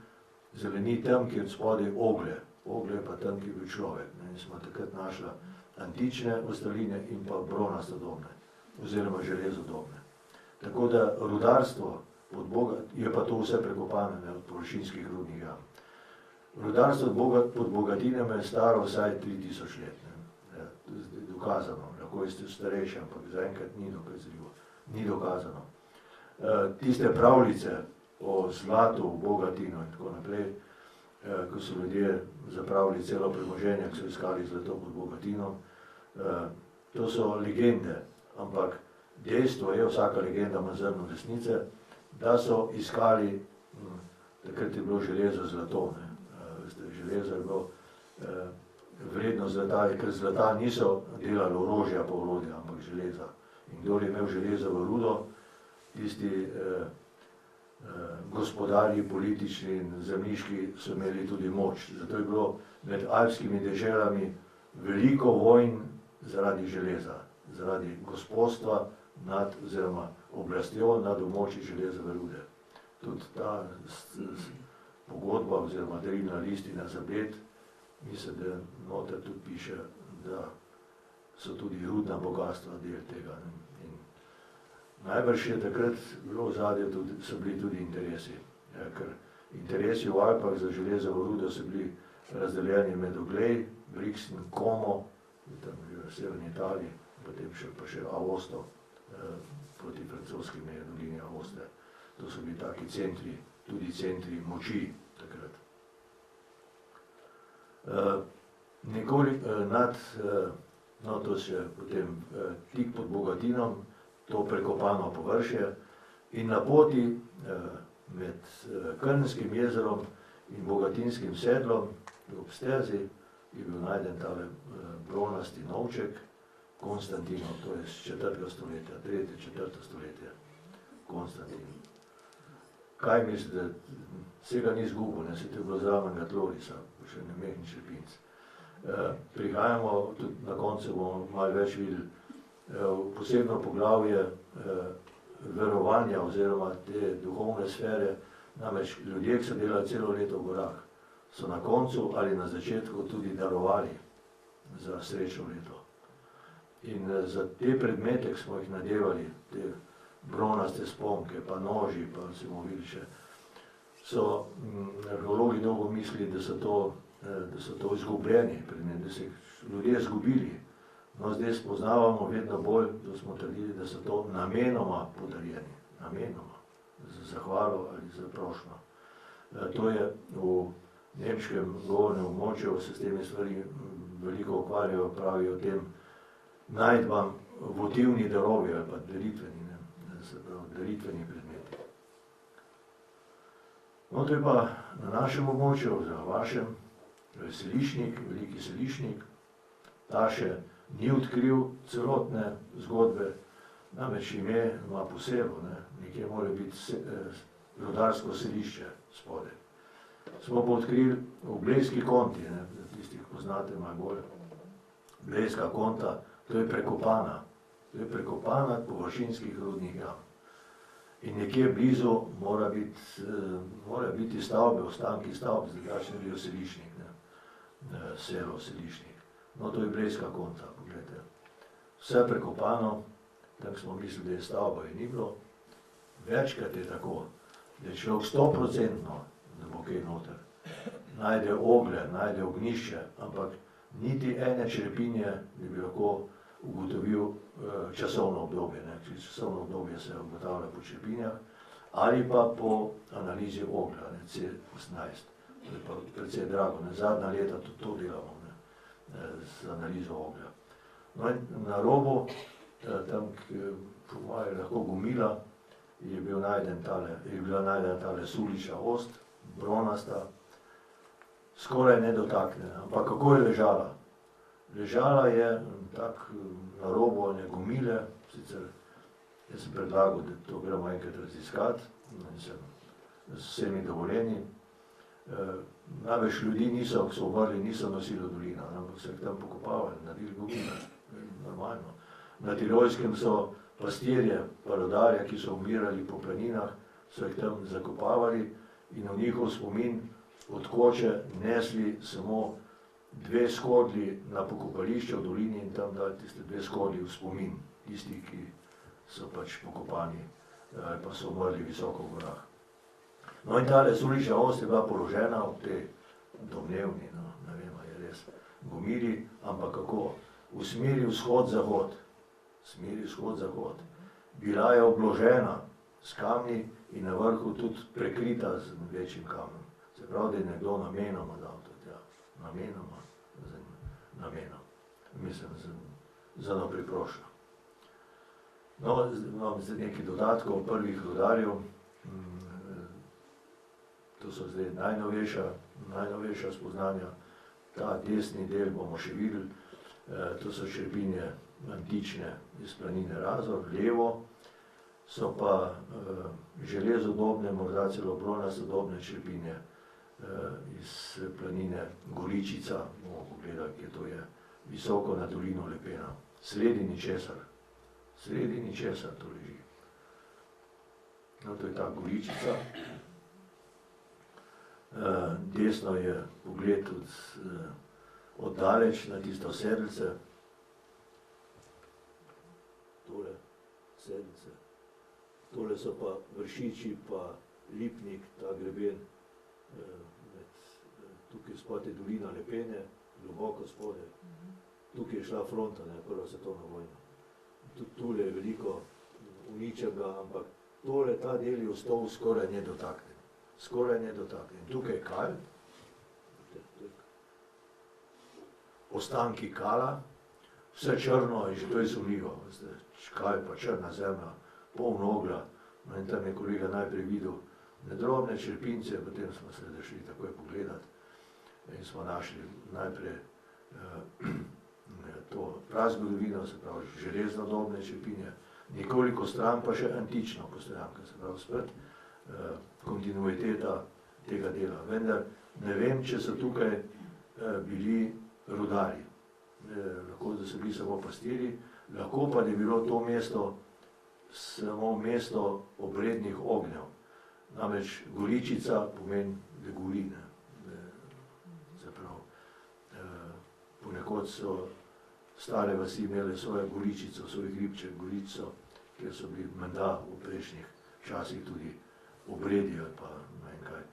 tam, ki je od spodaj oglje. Oglje pa tam, ki je bil človek. In smo takrat našla antične ostaline in pa bronastodobne, oziroma železodobne. Tako da rudarstvo je pa to vse prekopano od površinskih rudnih jam. Rudarstvo pod Bogatinom je staro vsaj 3000 let. Dokazano, lahko je starejše, ampak zaenkrat ni dokazljivo, ni dokazano. Tiste pravljice o zlatu v Bogatinu in tako naprej, ko so ljudje zapravili celo premoženje, ko so iskali zlato pod Bogatinom, to so legende, ampak dejstvo je, vsaka legenda ima zrno resnice, da so iskali, takrat je bilo železo zlato, železo je bilo vredno zlata, ker zlata niso delali orožja pa orodja, ampak železa. In kdor je imel železo v rudo, tisti gospodarji, politični in zemljiški so imeli tudi moč. Zato je bilo med alpskimi deželami veliko vojn zaradi železa, zaradi gospodstva nad, oziroma oblastjo nad območji železove rude. Tudi ta pogodba oziroma darilna listina za Bled, mislim, da noter tudi piše, da so tudi rudna bogatstva del tega. In najbrž je takrat bilo v zadju, so bili tudi interesi, ker interesi v Alpah za železovo rudo so bili razdeljeni med Oglej, Brixen, Como, tam v severni Italiji, potem pa še Aosto, proti francoski meji, dolini Aoste. To so bili taki centri, tudi centri moči takrat. To še potem tik pod Bogatinom, to prekopano površje in na poti med Krnskim jezerom in Bogatinskim sedlom ob stezi je bil najden tale bronasti novček Konstantinov, to je iz 4. stoletja, 3. 4. stoletje, Konstantin. Kaj mislite, vsega ni izgubil, se to je bilo zraven ga tlorisa, še ne mehni šepinc. Prihajamo, tudi na koncu bomo malo več videli, posebno poglavje verovanja oziroma te duhovne sfere, namreč ljudje, ki so delali celo leto v gorah, so na koncu ali na začetku tudi darovali za srečno leto. In za te predmete, ki smo jih nadevali, te bronaste sponke, pa noži, pa se bomo videli še, so arheologi dolgo mislili, da so to izgubljeni predmeti, da so jih ljudje izgubili. No, zdaj spoznavamo vedno bolj, da smo trdili, da so to namenoma podarjeni, namenoma, za zahvalo ali za prošnjo. To je v nemškem govornem območju, se s temi stvari veliko ukvarjajo, pravijo o tem najdbam votivni darovi ali pa daritveni, se pravi daritveni predmeti. No, to je pa na našem območju, oziroma vašem, Selišnik, veliki Selišnik, ta še ni odkril celotne zgodbe, namreč ime ima posebno, nekje mora biti rudarsko selišče spodaj. Smo pa odkrili v Blejski konti, tisti, ki poznate malo bolj, Blejska konta, to je prekopana površinskih rudnih jam. In nekje blizu mora biti stavbe, ostanki stavb, drugače ne bi bil Selišnik, selo Selišnik. No, to je Blejska konta, pogledajte. Vse prekopano, tako smo mislili, da je stavba in ni bilo. večkrat je tako, da je človek 100%, da bo kaj noter. Najde oglje, najde ognjišče, ampak niti ene črepinje ne bi lahko ugotovil časovno obdobje. Časovno obdobje se ugotavlja po črepinjah ali pa po analizi oglja, C18. To je pa precej drago. Zadnja leta tudi to delamo, z analizo oglja. No in na robu, tam, po moje lahko Gomila, je bila najdena tale suliča ost, bronasta, skoraj nedotaknjena. Ampak kako je ležala? Ležala je tak na robu ene Gomile, sicer jaz sem predlagal, da to gremo enkrat raziskati, z vsemi dovoljeni. Največ ljudi niso, ko so umrli, niso nosili v dolino, ampak so jih tam pokopavali, naredili Gomile, normalno. Na Tirolskem so pastirje, pa rodarje, ki so umirali po planinah, so jih tam zakopavali in v njihov spomin od koče nesli samo 2 skodli na pokopališče v dolini in tam dali tiste 2 skodli v spomin, tisti, ki so pač pokopani ali pa so umrli visoko v gorah. No in tale suliča ost je bila položena v tej domnevni, ne vem, je res Gomili, ampak kako? V smeri vzhod-zahod. Smeri vzhod-zahod. Bila je obložena s kamni in na vrhu tudi prekrita z večjim kamnom. Se pravi, da je nekdo namenoma dal to tja. Namenoma. Mislim, za eno priprošnjo. No, imam zdaj nekaj dodatkov prvih rudarjev. To so zdaj najnovejša spoznanja. Ta desni del bomo še videli. To so črepinje antične iz planine Razor, levo. So pa železodobne, morda celo bronastodobne črepinje iz planine Goričica. Bomo pogledali, kje to je. Visoko na dolino Lepena. Sredi ničesar. Sredi ničesar to leži. No, to je ta Goričica. Desno je pogled oddaleč na tisto sedlice. Tole sedlice. Tole so pa Vršiči, pa Lipnik, ta greben. Tukaj spod je dolina Lepene, globoko spode. Tukaj je šla fronta, prva svetovna vojna. Tudi tule je veliko uničenega, ampak tole, ta del je ostal skoraj nedotaknjen. Skoraj nedotaknjen. Tukaj je kal, ostanki kala, vse črno in že to je sumljivo. Kal pa črna zemlja, poln oglja. No in tam je kolega najprej videl nedrobne črepince, potem smo se šli takoj pogledati in smo našli najprej to prazgodovino, se pravi železnodobne črepinje, nekoliko stran pa še antično postojanka, se pravi spet kontinuiteta tega dela. Vendar ne vem, če so tukaj bili rudarji. Lahko, da so bili samo pastirji, lahko pa, da je bilo to mesto samo mesto obrednih ognjev. Namreč Goričica pomeni, da gori, se pravi, ponekod so stare vasi imele svojo Goričico, svoj hribček, Goričico, kjer so bili menda v prejšnjih časih tudi obredi ali pa ne vem kaj.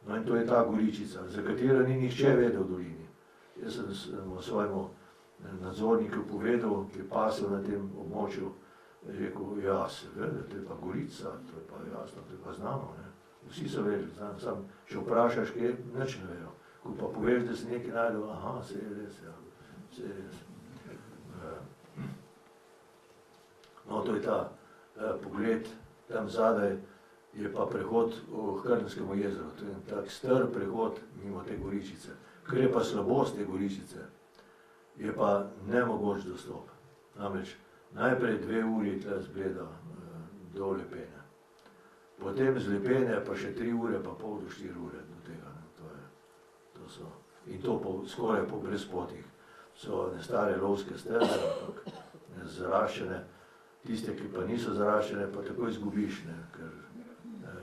No in to je ta Goričica, za katero ni nihče vedel v dolini. Jaz sem svojemu nadzorniku povedal, ki je pasel na tem območju, rekel, ja, seveda, to je pa Gorica, to je pa jasno, to je pa znano, ne. Vsi so vedeli, sam, če vprašaš, kje, nič ne vejo. Ko pa poveš, da si nekaj najdel, aha, se je res, ja, se je res. No, to je ta pogled, tam zadaj je pa prehod v Krnskemu jezeru, to je tak star prehod mimo te Goričice. Kar je pa slabost te Goričice, je pa nemogoč dostop. Namreč najprej 2 uri tle zgleda do Lepene. Potem z Lepene pa še 3 ure, pa pol do 4 ure do tega. To so, in to skoraj po brezpotih. So stare lovske steze, ampak zaraščene. Tiste, ki pa niso zaraščene, pa takoj izgubiš, ker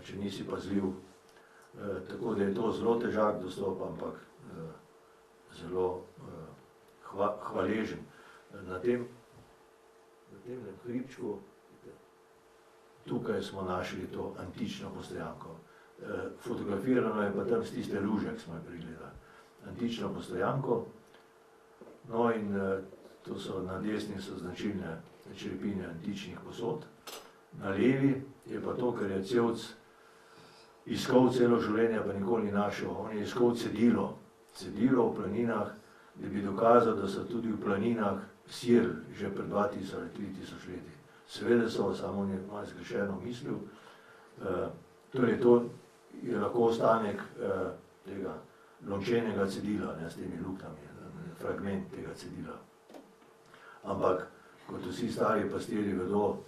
če nisi pazljiv. Tako da je to zelo težak dostop, ampak zelo hvaležen. Na tem hribčku, tukaj smo našli to antično postojanko. Fotografirano je pa tam z tiste luže, ki smo jo pregledali. Antično postojanko, no in to so na desni so značilne črepinje antičnih posod, na levi je pa to, kar je Cevc iskal celo življenje, pa nikoli ni našel. On je iskal cedilo v planinah, da bi dokazal, da so tudi v planinah sirili že pred 2000 ali 3000 leti. Seveda so, samo on je malo zgrešeno mislil. Torej to je lahko ostanek tega lončenega cedila, ne, s temi luknjami, fragment tega cedila. Ampak, kot vsi stari pastirji vedo,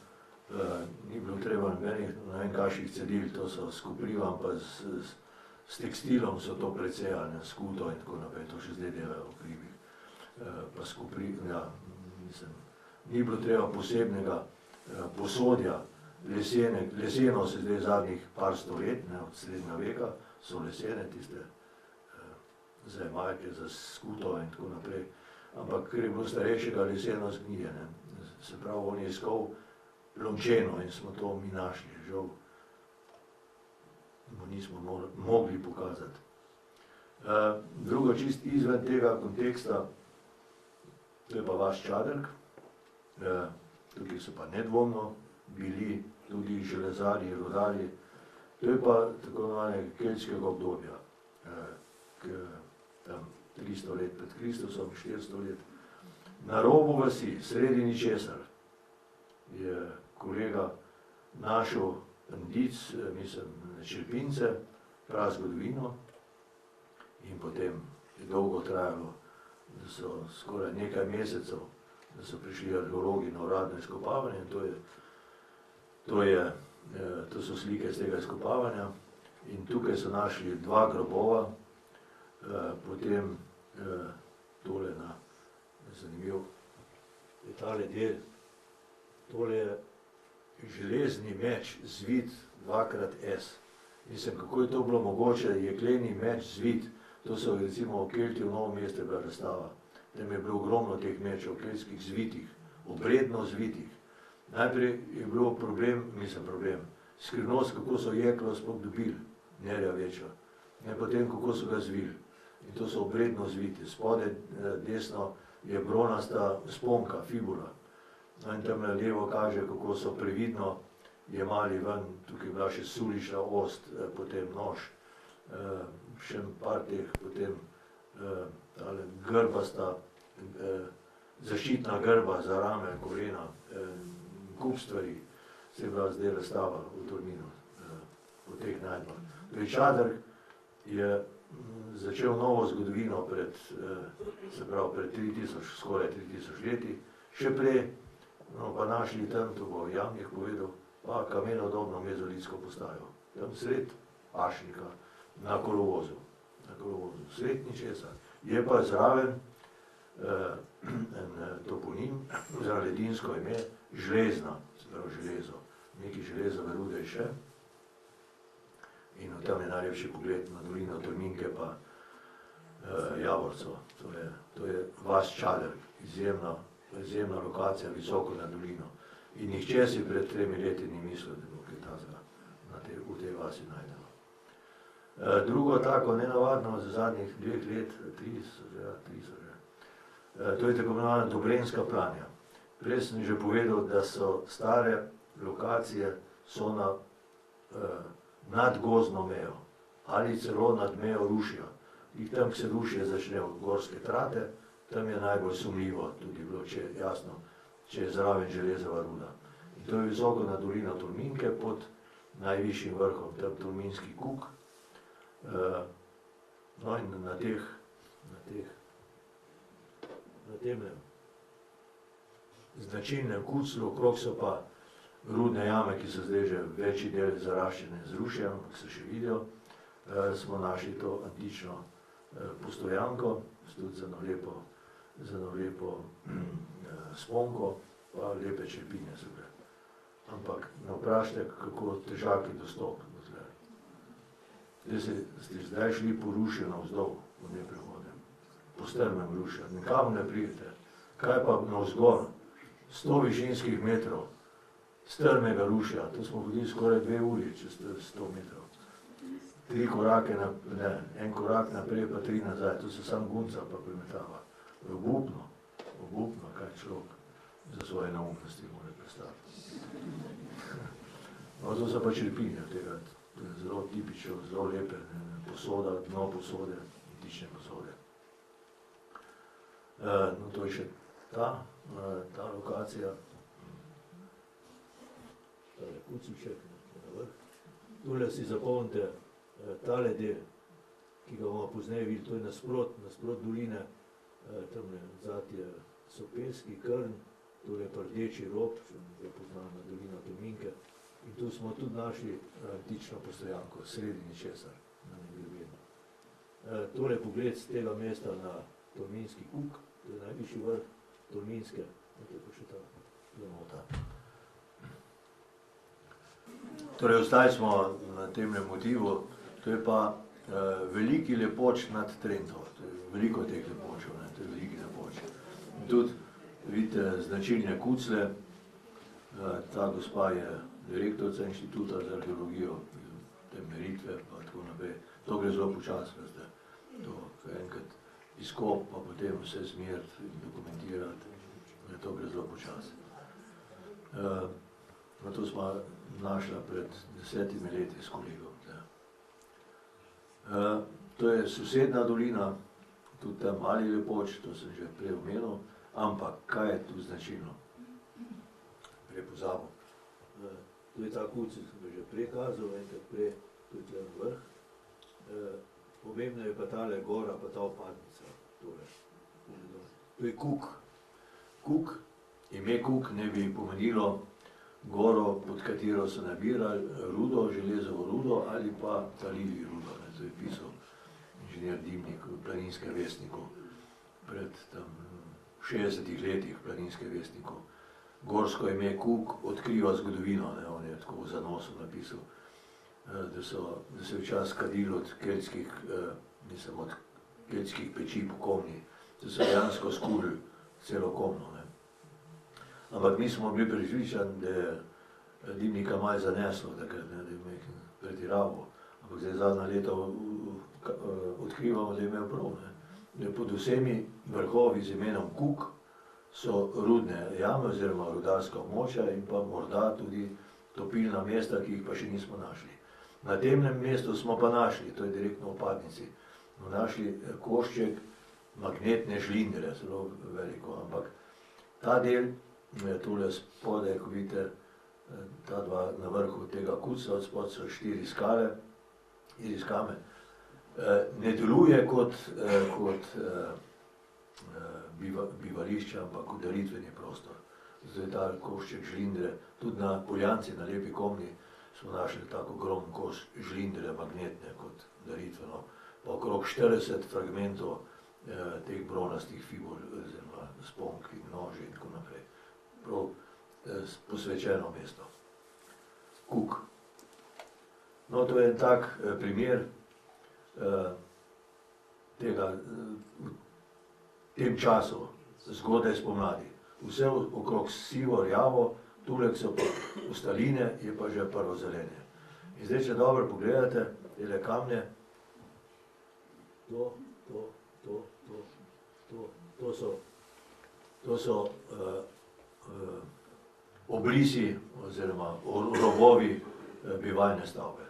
ni bilo treba nobenih, ne vem kakšnih cedil, to so s koprivom pa s tekstilom so to precejali, s kuto in tako naprej, to še zdaj delajo v hribih. Pa s koprivom, ja, mislim, ni bilo treba posebnega posodja, leseno se zdaj zadnjih par stolet, ne, od srednjega veka, so lesene tiste zajemajke za skuto in tako naprej. Ampak, ker je bilo starejšega, leseno zgnije, ne. Se pravi, on je iskal lončeno in smo to mi našli, žal mu nismo mogli pokazati. Drugo, čist izven tega konteksta, to je pa vaš Čadrk. Tukaj so pa nedvomno bili tudi železarji, rudarji. To je pa tako imenovanega keltskega obdobja, tam 300 let pred Kristusom, 400 let. Na robu vasi, sredi ničesar, je kolega našel Andic, mislim, črepince, prazgodovino in potem je dolgo trajalo, da so skoraj nekaj mesecev, da so prišli arheologi na uradno izkopavanje in to so slike z tega izkopavanja in tukaj so našli 2 grobova, potem tole na zanimiv je tale del, tole je železni meč zvit 2x-S. Mislim, kako je to bilo mogoče, jekleni meč zvit, to so recimo v Kelti v Novem mestu bila razstava. Tam je bilo ogromno teh mečev, keltskih zvitih, obredno zvitih. Najprej je bilo problem, skrivnost, kako so jeklo sploh dobili, nerjavečo, in potem kako so ga zvili. In to so obredno zviti, spodaj desno je bronasta sponka, fibula. No in tam na levo kaže, kako so previdno jemali ven, tukaj je bila še sulična ost, potem nož, še par teh, potem grbasta, zaščitna grba za rame, kolena, kup stvari, se je bila zdaj razstava v Tolminu, v teh najdbah. Torej Čadrk je začel novo zgodovino pred 3000, skoraj 3000 leti, še prej, no pa našli tam, to bo Jan jih povedal, pa kamenodobno mezolitsko postajo, tam sred Ašnika, na kolovozu, sred ničesar. Je pa zraven en toponim, za ledinsko ime, železna, se pravi železo, nekaj železove rude še. In tam je najlepši pogled na dolino Tolminke pa Javorco, to je vas Čadrk, izjemna lokacija, visoko na dolino. In nihče si pred 3 leti ni mislil, da bo kaj tazga v tej vasi najdeno. Drugo tako nenavadno za zadnjih 2 let, 3 so že, to je tako imenovana Dobrenska planja. Prej sem že povedal, da so stare lokacije so nad gozdno mejo ali celo nad mejo rušijo. In tam, ki se rušijo, začnejo gorske trate, tam je najbolj sumljivo tudi bilo, če je zraven železova ruda. In to je visoko na dolino Tolminke pod najvišjim vrhom, tam Tolminski kuk. No in na tem značilnem kuclu, okrog so pa rudne jame, ki so zdaj že večji del zaraščene z rušjem, ampak se še vidijo, smo našli to antično postojanko, tudi z eno lepo sponko, pa lepe črepinje so bile. Ampak ne vprašajte, kako težak je dostop do tle. Ste zdaj šli po rušju navzdol, v neprehodem, po strmem rušju, nikam ne pridete. Kaj pa navzgor, 100 višinskih metrov, strmega rušja. To smo hodili skoraj 2 uri, čez 100 metrov. 3 korake, en korak naprej, pa 3 nazaj. To se sam gunca pa premetava. Obupno, kaj človek za svoje neumnosti mora predstaviti. No, to so pa črepinje tega. To je zelo tipično, zelo lepe. Posoda, dno posode, antične posode. No, to je še ta lokacija. Tale kuciček na vrh. Tule si zapomnite tale del, ki ga bomo pozneje videli, to je nasprot doline, tamle zadnje so peski, Krn, tole je pa Rdeči rob, je poznana dolina Tolminke. In tu smo tudi našli antično postojanko, sredi ničesar, na Negrebenu. Tole je pogled z tega mesta na Tolminski kuk, to je najvišji vrh Tolminske, to je pa še ta planota. Torej, ostali smo na tem motivu, to je pa veliki lepoč nad Trento, to je veliko teh lepočev, to je veliki lepoč. In tudi vidite značilne kucle, ta gospa je direktorica Inštituta za arheologijo, te meritve pa tako naprej. To gre zelo počasi, veste, to enkrat izkop, pa potem vse zmeriti in dokumentirati, to gre zelo počasi. No, to smo našla pred 10 leti s kolegom. To je sosedna dolina, tudi tam mali lepoč, to sem že prej omenil, ampak kaj je tu značilno? Prej pozabil. To je ta kuc, ki sem ga že prej kazal, enkrat prej, to je tle vrh. Pomembna je pa tale gora, pa ta opadnica. To je kuk. Kuk, ime kuk ne bi pomenilo goro, pod katero so nabirali rudo, železovo rudo ali pa talili rudo. To je pisal inženir Dimnik v Planinskem vestniku pred 60 letih v Planinskem vestniku. Gorsko ime Kuk odkriva zgodovino, on je tako v zanosu napisal, da se je včasih kadilo od keltskih peči po Komni, da so dejansko skurili celo Komno. Ampak mi smo bili prepričani, da je Dimnika malo zaneslo, da je pretiraval. Ampak zdaj zadnja leta odkrivamo, da je imel prav. Pod vsemi vrhovi z imenom Kuk so rudne jame oziroma rudarska območja in pa morda tudi topilna mesta, ki jih pa še nismo našli. Na tem mestu smo pa našli, to je direktno v Opadnici, smo našli košček magnetne žlindre, zelo veliko, ampak ta del, tule spodaj, ko vidite, ta dva na vrhu tega kuca, od spod so 4 skale, skame, ne deluje kot bivališče, ampak udaritveni prostor. Zdaj ta košček žlindre, tudi na Poljanci, na Lepi Komni, smo našli tako ogromen koš žlindre magnetne kot udaritveno, pa okrog 40 fragmentov teh bronastih fibul, oziroma sponk in noži in tako naprej. Prav posvečeno mesto. Kuk. No, to je en tak primer tega v tem času, zgodaj spomladi. Vse okrog sivo, rjavo, tule so pa ostaline, je pa že prvo zelenje. In zdaj, če dobro pogledate, tele kamne, to so obrisi oziroma robovi bivalne stavbe.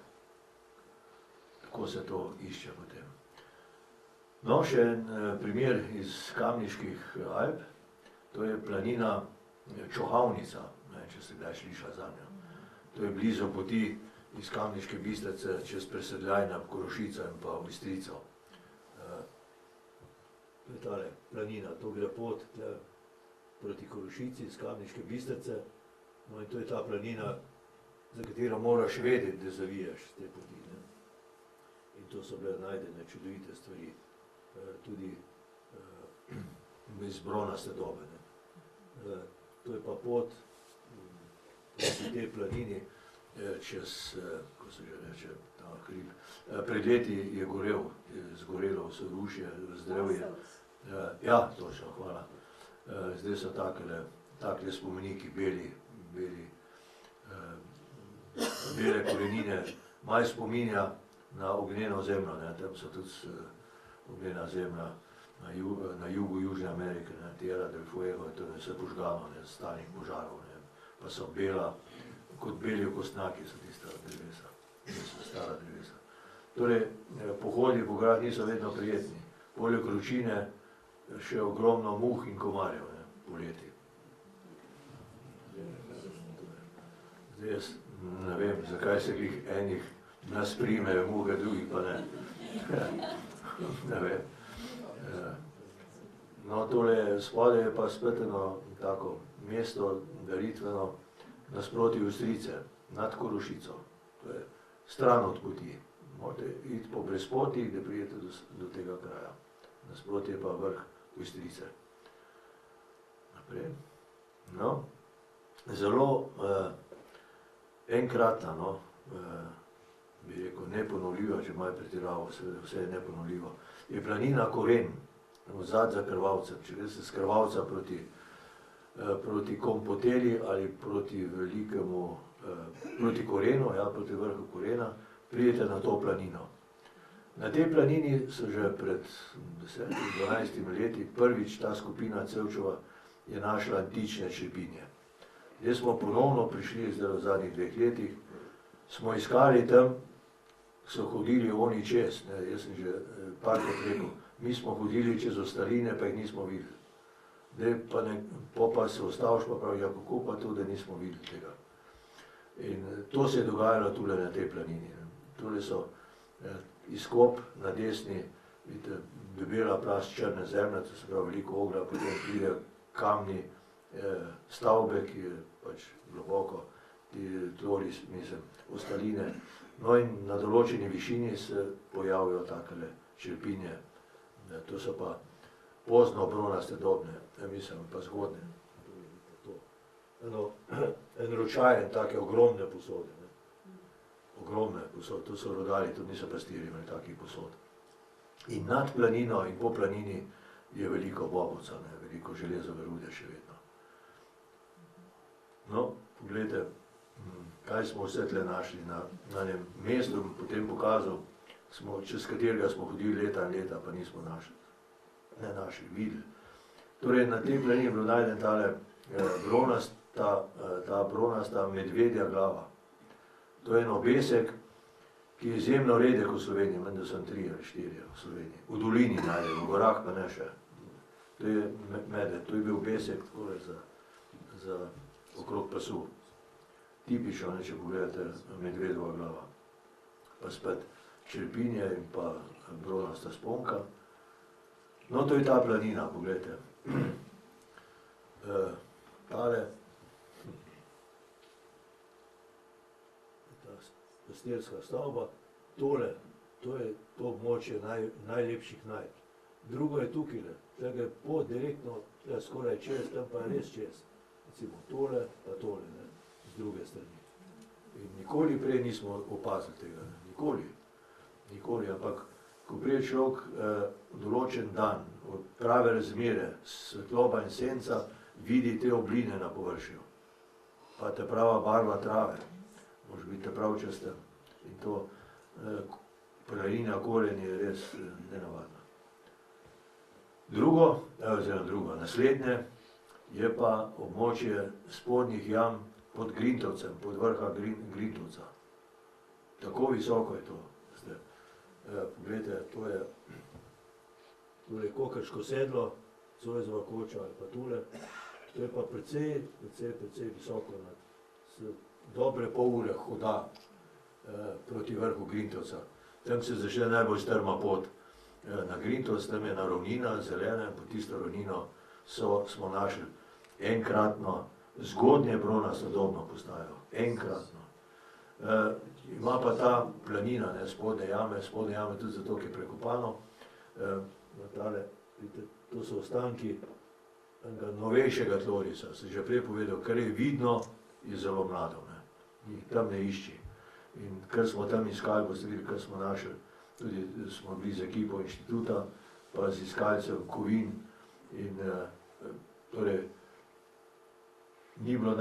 Tako se to išče potem. No, še en primer iz Kamniških Alp, to je planina Čohavnica, če ste kdaj slišali zanjo. To je blizu poti iz Kamniške Bistrice čez Presedljaj na Korošico in pa v Bistrico. To je tale planina, to gre pot proti Korošici iz Kamniške Bistrice, no in to je ta planina, za katero moraš vedeti, da zaviješ te poti. In to so bile najdene čudovite stvari, tudi iz bronaste dobe. To je pa pot proti tej planini čez, ko se že reče, ta hrib. Pred leti je zgorelo vse rušje, zdravje. Ja, točno, hvala. Zdaj so takle spomeniki beli. bele korenine, malo spominja na ognjeno zemljo, ne, tam so tudi ognjena zemlja na jugu Južne Amerike, ne, Tierra del Fuego, to je vse požgano, ne, stalnih požarov, ne, pa so bela, kot beli okostnjaki so tista drevesa, stara drevesa. Torej, pohodi po grad niso vedno prijetni, poleg vročine še ogromno muh in komarjev, ne, poleti. Zdaj jaz ne vem, zakaj se glih enih nas primejo muhe, drugih pa ne. Ne vem. No, tole spodaj je pa spet eno tako mesto daritveno nasproti Ojstrice, nad Korošico. To je stran od poti. Morate iti po brezpotih, da pridete do tega kraja. Nasproti je pa vrh Ojstrice. Naprej. No, zelo enkratna, no, bi rekel, neponovljiva, če malo pretiraval, seveda vse je neponovljivo, je planina Koren, vzad za Krvavcem. Če greste s Krvavca proti Kompoteli ali proti velikemu, proti Korenu, ja, proti vrhu Korena, pridete na to planino. Na tej planini so že pred 10-12 leti prvič ta skupina Cevčova je našla antične črepinje. Zdaj smo ponovno prišli, zdaj v zadnjih 2 letih, smo iskali tam, so hodili oni čez, ne, jaz sem že parkrat rekel, mi smo hodili čez ostaline, pa jih nismo videli. Zdaj pa se ostaviš, pa pravi, ja, kako pa to, da nismo videli tega. In to se je dogajalo tule na tej planini. Tule so izkop na desni, vidite, debela plast črne zemlje, to se pravi veliko oglja, potem pride kamni stavbe, ki je pač globoko, ti tlori, mislim, ostaline. No in na določeni višini se pojavijo takele črepinje. To so pa pozno bronaste dobne, mislim, pa zgodne. En ročajen, take ogromne posode. Ogromne posode, to so rodali, to niso pastiri imeli takih posod. In nad planino in po planini je veliko bobovca, veliko železove rude še vedno. No, pogledajte, kaj smo vse tle našli na enem mestu, potem pokazal, čez katerega smo hodili leta in leta, pa nismo našli. Ne našli, videli. Torej, na tej planini je bilo najden tale ta bronasta medvedja glava. To je en obesek, ki je izjemno redek v Sloveniji, menda so 3 ali 4 v Sloveniji. V dolini najdemo, v gorah pa ne še. To je medved, to je bil obesek takole za okrog pasu. Tipično, če pogledate, medvedova glava. Pa spet črepinje in pa bronasta sponka. No, to je ta planina, pogledajte. Tale, ta pastirska stavba, tole, to je to območje najlepših najdb. Drugo je tukaj, tega je pot direktno, skoraj čez, tam pa je res čez. Recimo tole, pa tole, ne, z druge strani. In nikoli prej nismo opazili tega, ne, nikoli, ampak ko prije človek določen dan, od prave razmere, svetloba in senca, vidi te obline na površju. Pa ta prava barva trave, može biti ta pravčasta. In to planina Koren je res nenavadna. Naslednje je pa območje spodnjih jam pod Grintovcem, pod vrha Grintovca. Tako visoko je to. Poglejte, to je Kokrško sedlo, Zoisova koča ali pa tule. To je pa precej visoko, s dobre pol ure hoda proti vrhu Grintovca. Tam se začne najbolj strma pot na Grintovc, tam je ena ravnina, zelena, in pod tisto ravnino smo našli enkratno zgodnje bronasto dobno postajo. Enkratno. Ima pa ta planina, spodnje jame tudi zato, ker je prekopano. To so ostanki novejšega tlorisa, sem že prej povedal, kar je vidno, je zelo mlado. Tam ne išči. In kar smo tam iskali, boste videli, kar smo našli, tudi smo bili z ekipo inštituta, pa z iskalcev kovin. In torej, ni bilo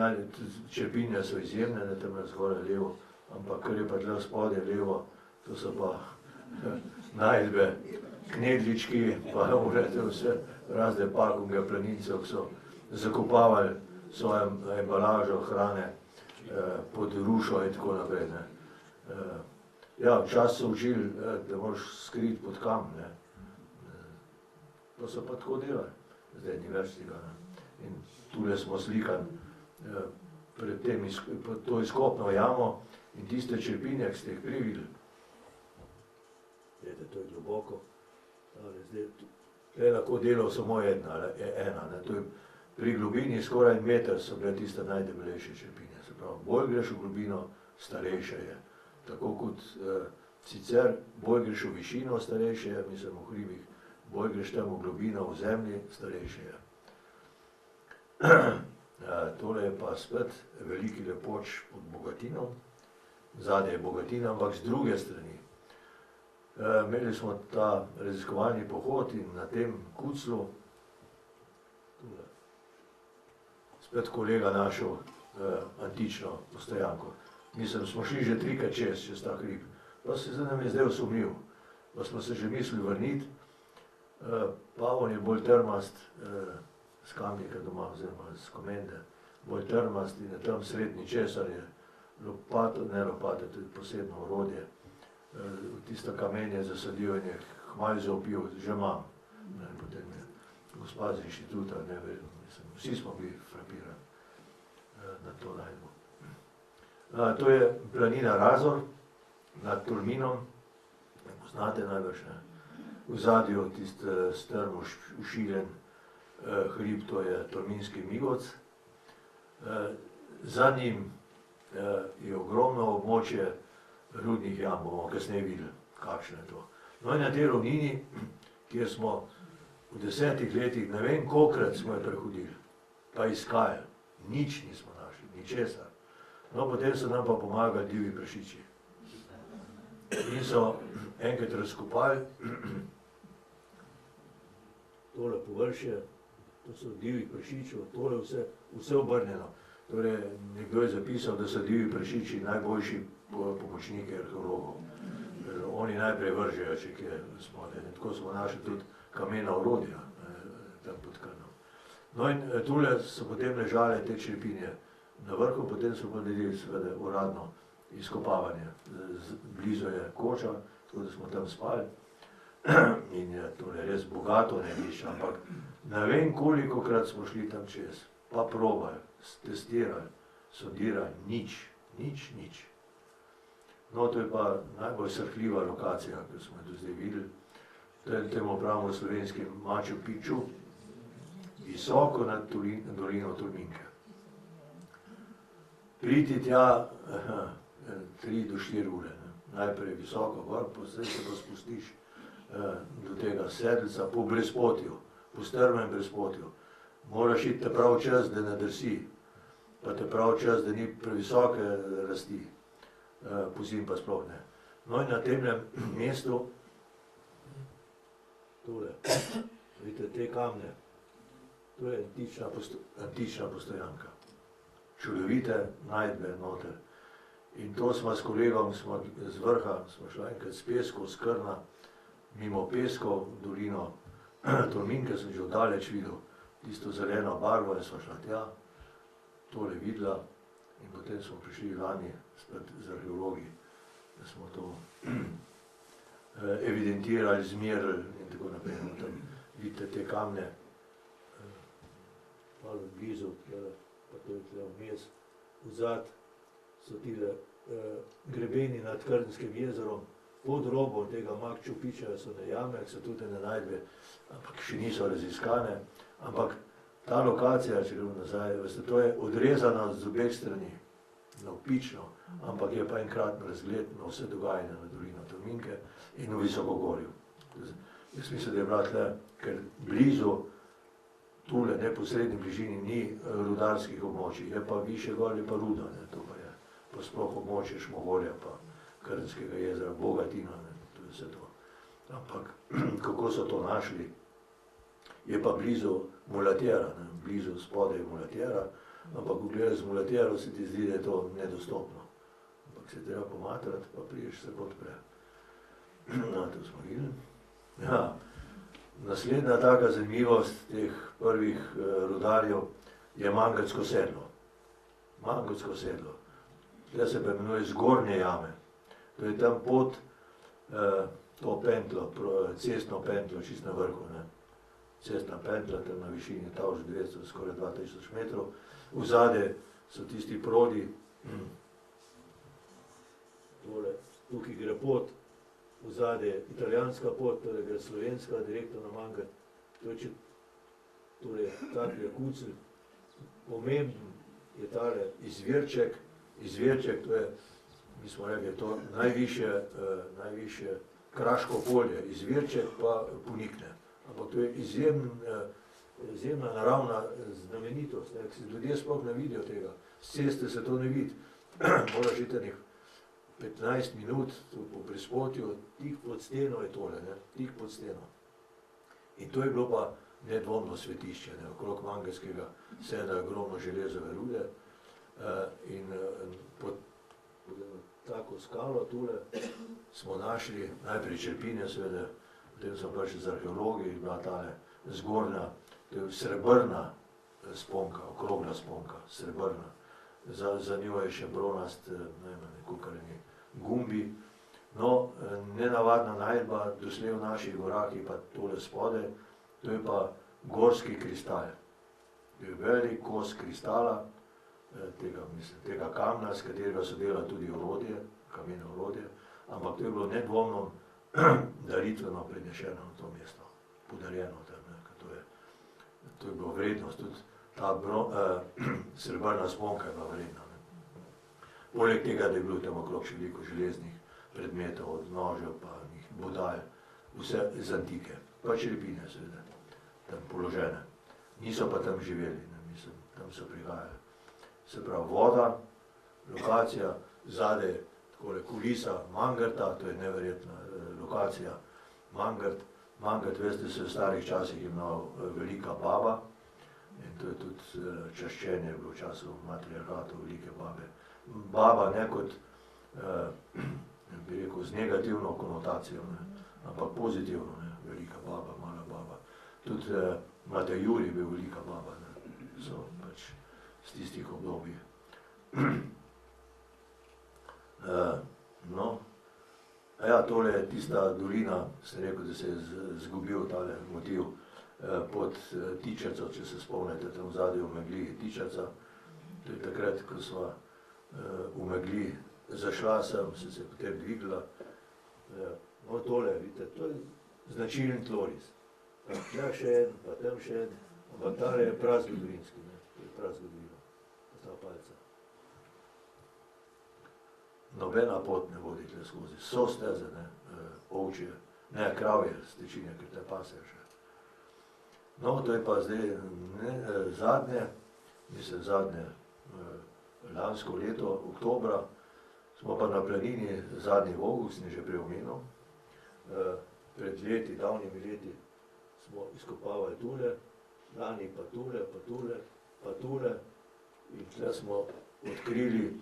črepinje so izjemne, ne tam zgoraj levo, ampak kar je pa tle spodaj levo, to so pa najdbe, knedlički, pa urete vse razne pakunge planincev, ki so zakopavali svojo embalažo hrane pod rušo in tako naprej. Ja, včasih so učili, da moraš skriti pod kam, ne. Pa so pa tako delali, zdaj ni več tega. In tule smo slikani pred to izkopno jamo in tiste črepinje, ki ste jih prej videli. Glede, to je globoko. Zdaj lahko delal samo ena, to je pri globini skoraj 1 meter so bile tiste najdebelejše črepinje. Se pravi, bolj greš v globino, starejše je. Tako kot sicer, bolj greš v višino, starejše je, mislim v hribih, bolj greš tam v globino, v zemlji, starejše je. Tole je pa spet veliki lepoč pod Bogatinom. Zadnje je Bogatina, ampak z druge strani. Imeli smo ta raziskovalni pohod in na tem kuclu spet kolega našel antično postojanko. Mislim, smo šli že 3-krat čez ta hrib, pa se nam je zdaj sumljiv. Pa smo se že mislili vrniti, pa on je bolj trmast, s Kamnika doma, oziroma s Komende, bolj trmast in je tam srednji česar je lopato, ne lopato, to je posebno orodje. Tisto kamenje zasadil in je hmajzo opil, že imam. Potem je gospa z inštituta, ne vem, vsi smo bili frapirani na to najdbo. To je planina Razor nad Tolminom, poznate najbrž, ne? V zadju tisti strm ušiljen hrib, to je Tolminski Migoc. Za njim je ogromno območje rudnih jam, bomo kasneje videli, kakšno je to. No in na tej ravnini, kjer smo v 10 letih, ne vem kolikokrat smo jo prehodili, pa iskali, nič nismo našli, ničesar. No, potem so nam pa pomagali divji prašiči. In so enkrat razkopali tole površje, to so divji prašičev, tole vse obrnjeno. Torej, nekdo je zapisal, da so divji prašiči najboljši pomočniki arheologov. Oni najprej vržejo, če kje spodaj. Tako smo našli tudi kamena orodja tam pod Krnom. No in tule so potem ležale te črepinje na vrhu, potem so pa naredili seveda uradno izkopavanje. Blizu je koča, tako da smo tam spali in je tole res bogato najdišče, ampak ne vem kolikokrat smo šli tam čez, pa probali, testirali, sondirali, nič. No, to je pa najbolj srhljiva lokacija, ki smo jo do zdaj videli. Temu pravimo v slovenskem Machu Picchu, visoko nad dolino Tolminke. Priti tja 3 do 4 ure. Najprej visoko gor, potem se pa spustiš do tega sedlca po brezpotju, po strmem brezpotju. Moraš iti te prav čas, da ne drsi, pa te prav čas, da ni previsoke rasti, pozimi pa sploh ne. No in na tem mestu, tole, vidite te kamne, to je antična postojanka. Čudovite najdbe noter. In to smo s kolegom, z vrha, smo šli enkrat s Peskov, s Krna, mimo Peskov, dolino Tolminke sem že oddaleč videl, tisto zeleno barvo in smo šla tja, tole videla in potem smo prišli lani spet z arheologi, da smo to evidentirali, zmerili in tako naprej. Tam vidite te kamne, malo blizu, pa to je tle vmes, vzad so tile grebeni nad Krnskim jezerom, pod robom tega Machu Picchuja so ne jame, so tudi ne najdbe, ampak še niso raziskane, ampak ta lokacija, če gremo nazaj, veste, to je odrezana z obeh strani, navpično, ampak je pa enkraten razgled na vse dogajanje na dolino Tolminke in v Visokogorju. Jaz mislim, da je bila tle, ker blizu, tule neposredni bližini ni rudarskih območij, je pa više gor, je pa ruda, to pa je pa sploh območje Šmogorja, pa Krnskega jezera, Bogatina, to je vse to. Ampak kako so to našli, je pa blizu Mulatjera, blizu spodaj Mulatjera, Ampak, ko gledaš z mulatjero, se ti zdi, da je to nedostopno. Ampak se treba pomatrati, pa priješ se odpre. No, to smo videli. Ja. Naslednja taka zanimivost teh prvih rudarjev je Mangartsko sedlo. Mangartsko sedlo. Tukaj se pa imenuje Zgornje jame. To je tam pod to pentlo, cestno pentlo, čist na vrhu. Ne. Cestna pentla, tam na višini 1200, skoraj 2000 metrov. Vzadaj so tisti prodi, tole, tukaj gre pot, vzadaj je italijanska pot, torej gre slovenska, direktno na Mangart. Torej, tak je Kucelj. Pomemben je tale izvirček. Izvirček, to je, mi smo rekli, to najvišje kraško polje. Izvirček pa ponikne. Ampak to je izjemna naravna znamenitost. Ljudje sploh ne vidijo tega. S ceste se to ne vidi. Moraš iti nekaj 15 minut po prispotju, tik pod steno je tole, ne? Tik pod steno. In to je bilo pa nedvomno svetišče, ne? Okrog Mangartskega sedla je ogromno železove rude in pod tako skalo tule smo našli najprej črepinje, seveda, potem so prišli z arheologi, bila tale zgornja, to je srebrna sponka, okrogla sponka, srebrna. Za njo je še bronast, ne vem, kukarni gumbi. No, nenavadna najdba doslej v naših gorah je pa tole spode, to je pa gorski kristal. To je velik kos kristala, tega kamna, s katerega so delali tudi orodje, kameno orodje, ampak to je bilo nedvomno daritveno prinešeno na to mesto, podarjeno tam, ne, to je bilo vrednost, tudi ta srebrna sponka je bila vredna. Ne. Poleg tega, da je bilo tam okrog še veliko železnih predmetov, od nožev pa bodal, vse iz antike, pa črepine seveda, tam položene. Niso pa tam živeli, ne, mislim, tam so prihajali. Se pravi, voda, lokacija, zadaj takole kulisa Mangarta, to je neverjetna lokacija. Mangart, veste, se v starih časih imel velika baba in to je tudi čaščenje bilo v času matriarhatov, velike babe. Baba ne kot, bi rekel, z negativno konotacijo, ne, ampak pozitivno, ne, velika baba, mala baba. Tudi Matej Jurij je bil velika baba, ne, so pač z tistih obdobij. No, ja, tole je tista dolina, sem rekel, da se je zgubil tale motiv pod Tičarco, če se spomnite, tam vzadaj v megli Tičarca. To je takrat, ko sva v megli zašla sem, sem se potem dvigla. No, tole, vidite, to je značilen tloris. Tja še en, pa tam še en, ampak tale je prazgodovinski, ne, to je prazgodovina, ta palca. Nobena pot ne vodi tle skozi, so steze, ne, ovčje, ne, kravje, stečine, ker te pasejo še. No, to je pa zdaj zadnje lansko leto, oktobra, smo pa na planini Zadnji Vogel, sem že prej omenil. Pred leti, davnimi leti, smo izkopavali tule, lani pa tule, pa tule, pa tule. In tle smo odkrili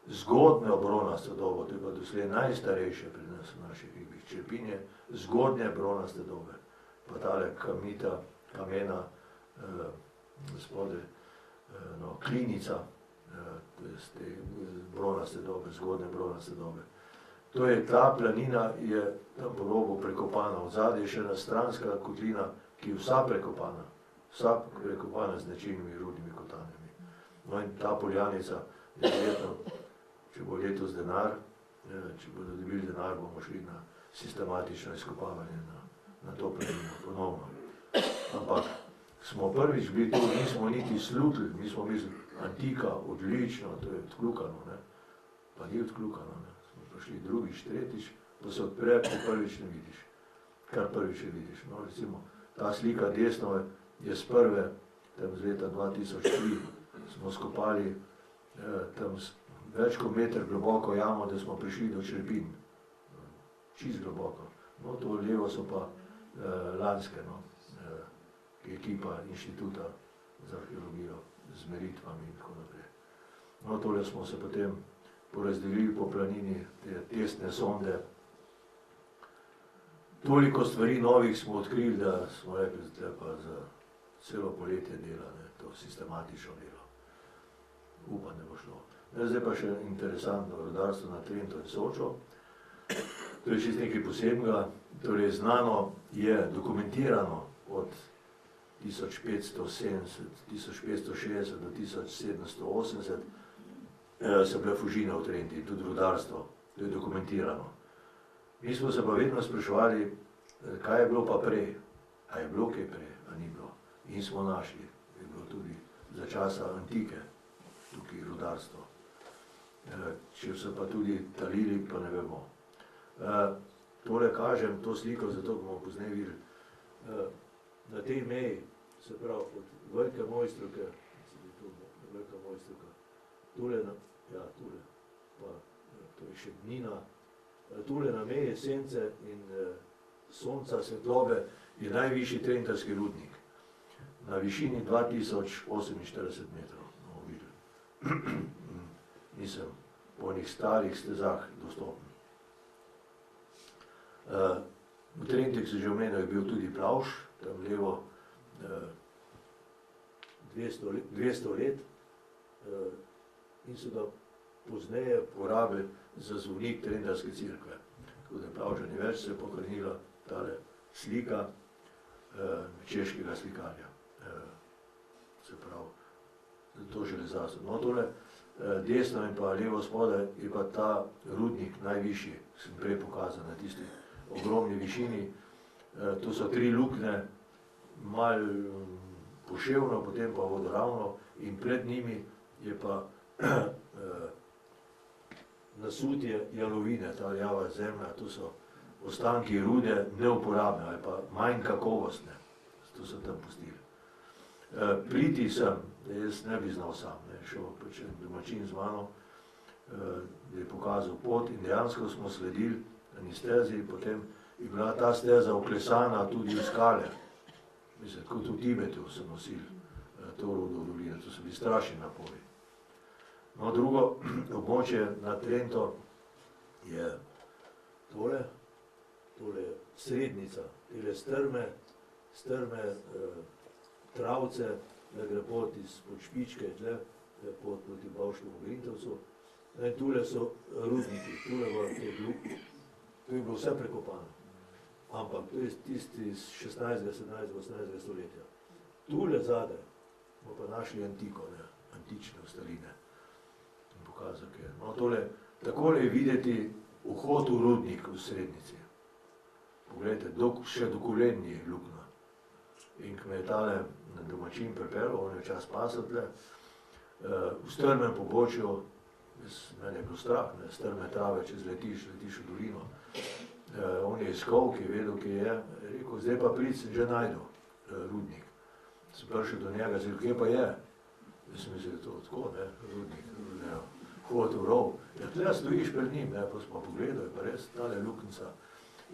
zgodnjo bronasto dobo, to je pa doslej najstarejše pri nas v naših hribih, črepinje zgodnje bronaste dobe. Pa tale kamnita, kamena, spodaj, no, klinica, z te bronaste dobe, zgodnje bronaste dobe. To je, ta planina je tam po robu prekopana, odzadaj je še ena stranska kotlina, ki je vsa prekopana z značilnimi rudnimi kotanjami. No in ta poljanica, verjetno, če bo letos denar, če bodo dobili denar, bomo šli na sistematično izkopavanje na to planino ponovno. Ampak smo prvič bili tu, nismo niti slutili, mi smo mislili, antika, odlično, to je odkljukano, ne, pa ni odkljukano, ne. Smo prišli drugič, tretjič, pa se odpre, pa prvič ne vidiš, kar prvič ne vidiš. No, recimo, ta slika desno je z prve, tam z leta 2003, smo skopali tam več kot meter globoko jamo, da smo prišli do črepin, čist globoko. No, to levo so pa lanske, no, ekipa inštituta z arheologijo, z meritvami in tako naprej. No, tole smo se potem porazdelili po planini, te testne sonde. Toliko stvari novih smo odkrili, da smo rekli, da je pa za celo poletje dela, ne, to sistematično delo. Upam, da bo šlo. Zdaj pa še interesantno rudarstvo na Trentu in Sočo. To je čisto nekaj posebnega. Torej, znano je, dokumentirano od 1570, 1560 do 1780 so bile fužine v Trenti, tudi rudarstvo. To je dokumentirano. Mi smo se pa vedno spraševali, kaj je bilo pa prej. A je bilo kaj prej, a ni bilo. In smo našli. Je bilo tudi za časa antike, tukaj rudarstvo. Če so pa tudi talili, pa ne vemo. Tole kažem, to sliko, zato bomo pozneje videli. Na tej meji, se pravi, od Velike Mojstrovke, Velika Mojstrovka, tule, ja, tule, pa to je še Dnina, tule na meji Sence in Sonca, svetlobe, je najvišji trentarski rudnik. Na višini 2048 metrov, bomo videli. Nisem po enih starih stezah dostopen. V Trentih se že omenil, je bil tudi Plavš, tam levo 200 let in so ga pozneje porabili za zvonik Trentarske cerkve. Tako da Plavža ni več, se je pohranila tale slika češkega slikarja. Se pravi, to železarstvo. No, tole desno in pa levo spodaj je pa ta rudnik najvišji, sem prej pokazal na tisti ogromni višini. To so 3 luknje, malo poševno, potem pa vodoravno in pred njimi je pa nasutje jalovine, ta rjava zemlja, to so ostanki rude neuporabne ali pa manj kakovostne. To so tam pustili. Priti sem, da jaz ne bi znal sam, šel pač domačin z mano, je pokazal pot in dejansko smo sledili na stezi, potem je bila ta steza oklesana tudi v skale. Mislim, kot v Tibetu so nosili to rudo v doline, to so bili strašni napori. No, drugo območje na Trento je tole je Srednica, tele strme travce, da gre pot izpod Špičke, tle pot proti Bavškemu Grintovcu. In tule so rudniki, tule v teh luknjah. To je bilo vse prekopano. Ampak to je tisti iz 16., 17., 18. stoletja. Tule zadaj smo pa našli antiko, antične ostaline. In pokazal, kaj je. No, tole, takole je videti vhod v rudnik v Srednici. Poglejte, še do kolen je luknja. In ko me je tale domačin pripeljal, on je čas pasal tle, v strmem pobočju, mene je bilo strah, strme trave, če letiš v dolino. On je iskal, ki je vedel, ki je rekel, zdaj pa prid, sem že najdel rudnik. Sem prišel do njega, zelo, kje pa je? Jaz sem mislil, da je to tako, rudnik, hod v rov. Ja, tle stojiš pred njim, pa smo pogledali, pa res tale luknjica.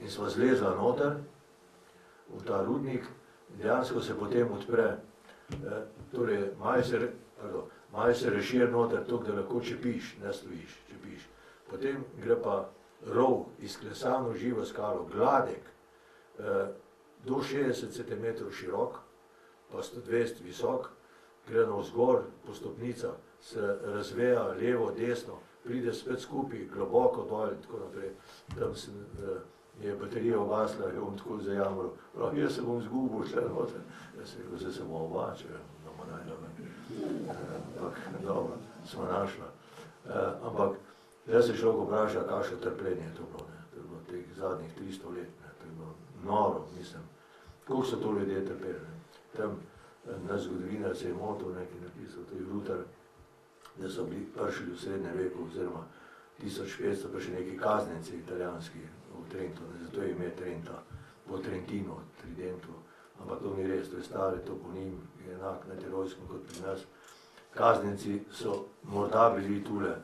In sva zlezla noter v ta rudnik, dejansko se potem odpre, torej malo se rešir noter, toliko, da lahko čepiš, ne stojiš, čepiš. Potem gre pa rov, izklesano živo skalo, gladek, do 60 cm širok, pa 120 visok, gre navzgor po stopnicah, se razveja levo, desno, pride spet skupaj, globoko dol in tako naprej. Tam je baterija ugasla, je bom tako zajamral. Jaz se bom zgubil, šle noter. Jaz sem rekel, zdaj se bomo oba, če bomo najdel. Ampak dobro, smo našla. Ampak zdaj se človek vpraša, kakšno trpljenje je to bilo. To je bilo teh zadnjih 300 let. To je bilo noro, mislim. Koliko so to ljudje trpeli. Tam naš zgodovinar se je motil, nekaj napisal, to je Rutar, da so bili prišli v srednjem veku, oziroma 1500 pa še neki kaznenci italijanski v Trentu, zato je ime Trenta, po Trentinu, Tridentu, ampak to ni res, to je stari toponim, je enak na Tirolskem kot pri nas. Kaznenci so morda bili tule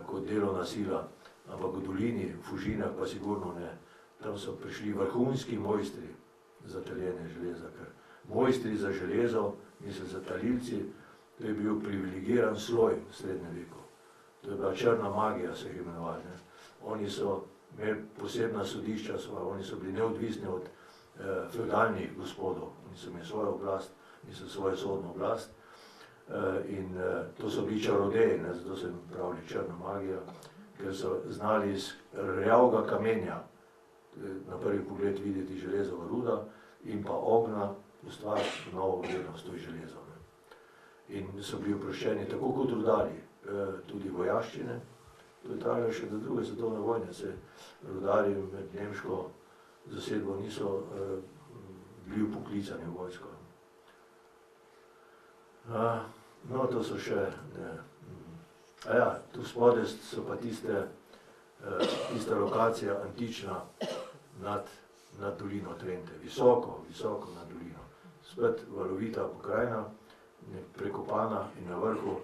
kot delovna sila, ampak v dolini, v Fužinah pa sigurno ne. Tam so prišli vrhunski mojstri za taljenje železa, ker mojstri za železo, mislim za talilci, to je bil privilegiran sloj v srednjem veku. To je bila črna magija, se jih imenovali. Oni so imeli posebna sodišča, oni so bili neodvisni od feudalnih gospodov, oni so imeli svojo oblast, niso svojo sodno oblast. In to so bili čarodeji, zato se jim pravili črna magija, ker so znali iz rjavega kamenja, na prvi pogled videti železova ruda, in pa ognja ustvariti novo vrednost, to je železo. In so bili oproščeni tako kot rudarji, tudi vojaščine. To je trajalo še do druge svetovne vojne, se rudarji med nemško zasedbo niso bili vpoklicani v vojsko. No, to so še, tu spodaj so pa tista lokacija antična nad dolino Trente, visoko nad dolino. Spet valovita pokrajina, prekopana in na vrhu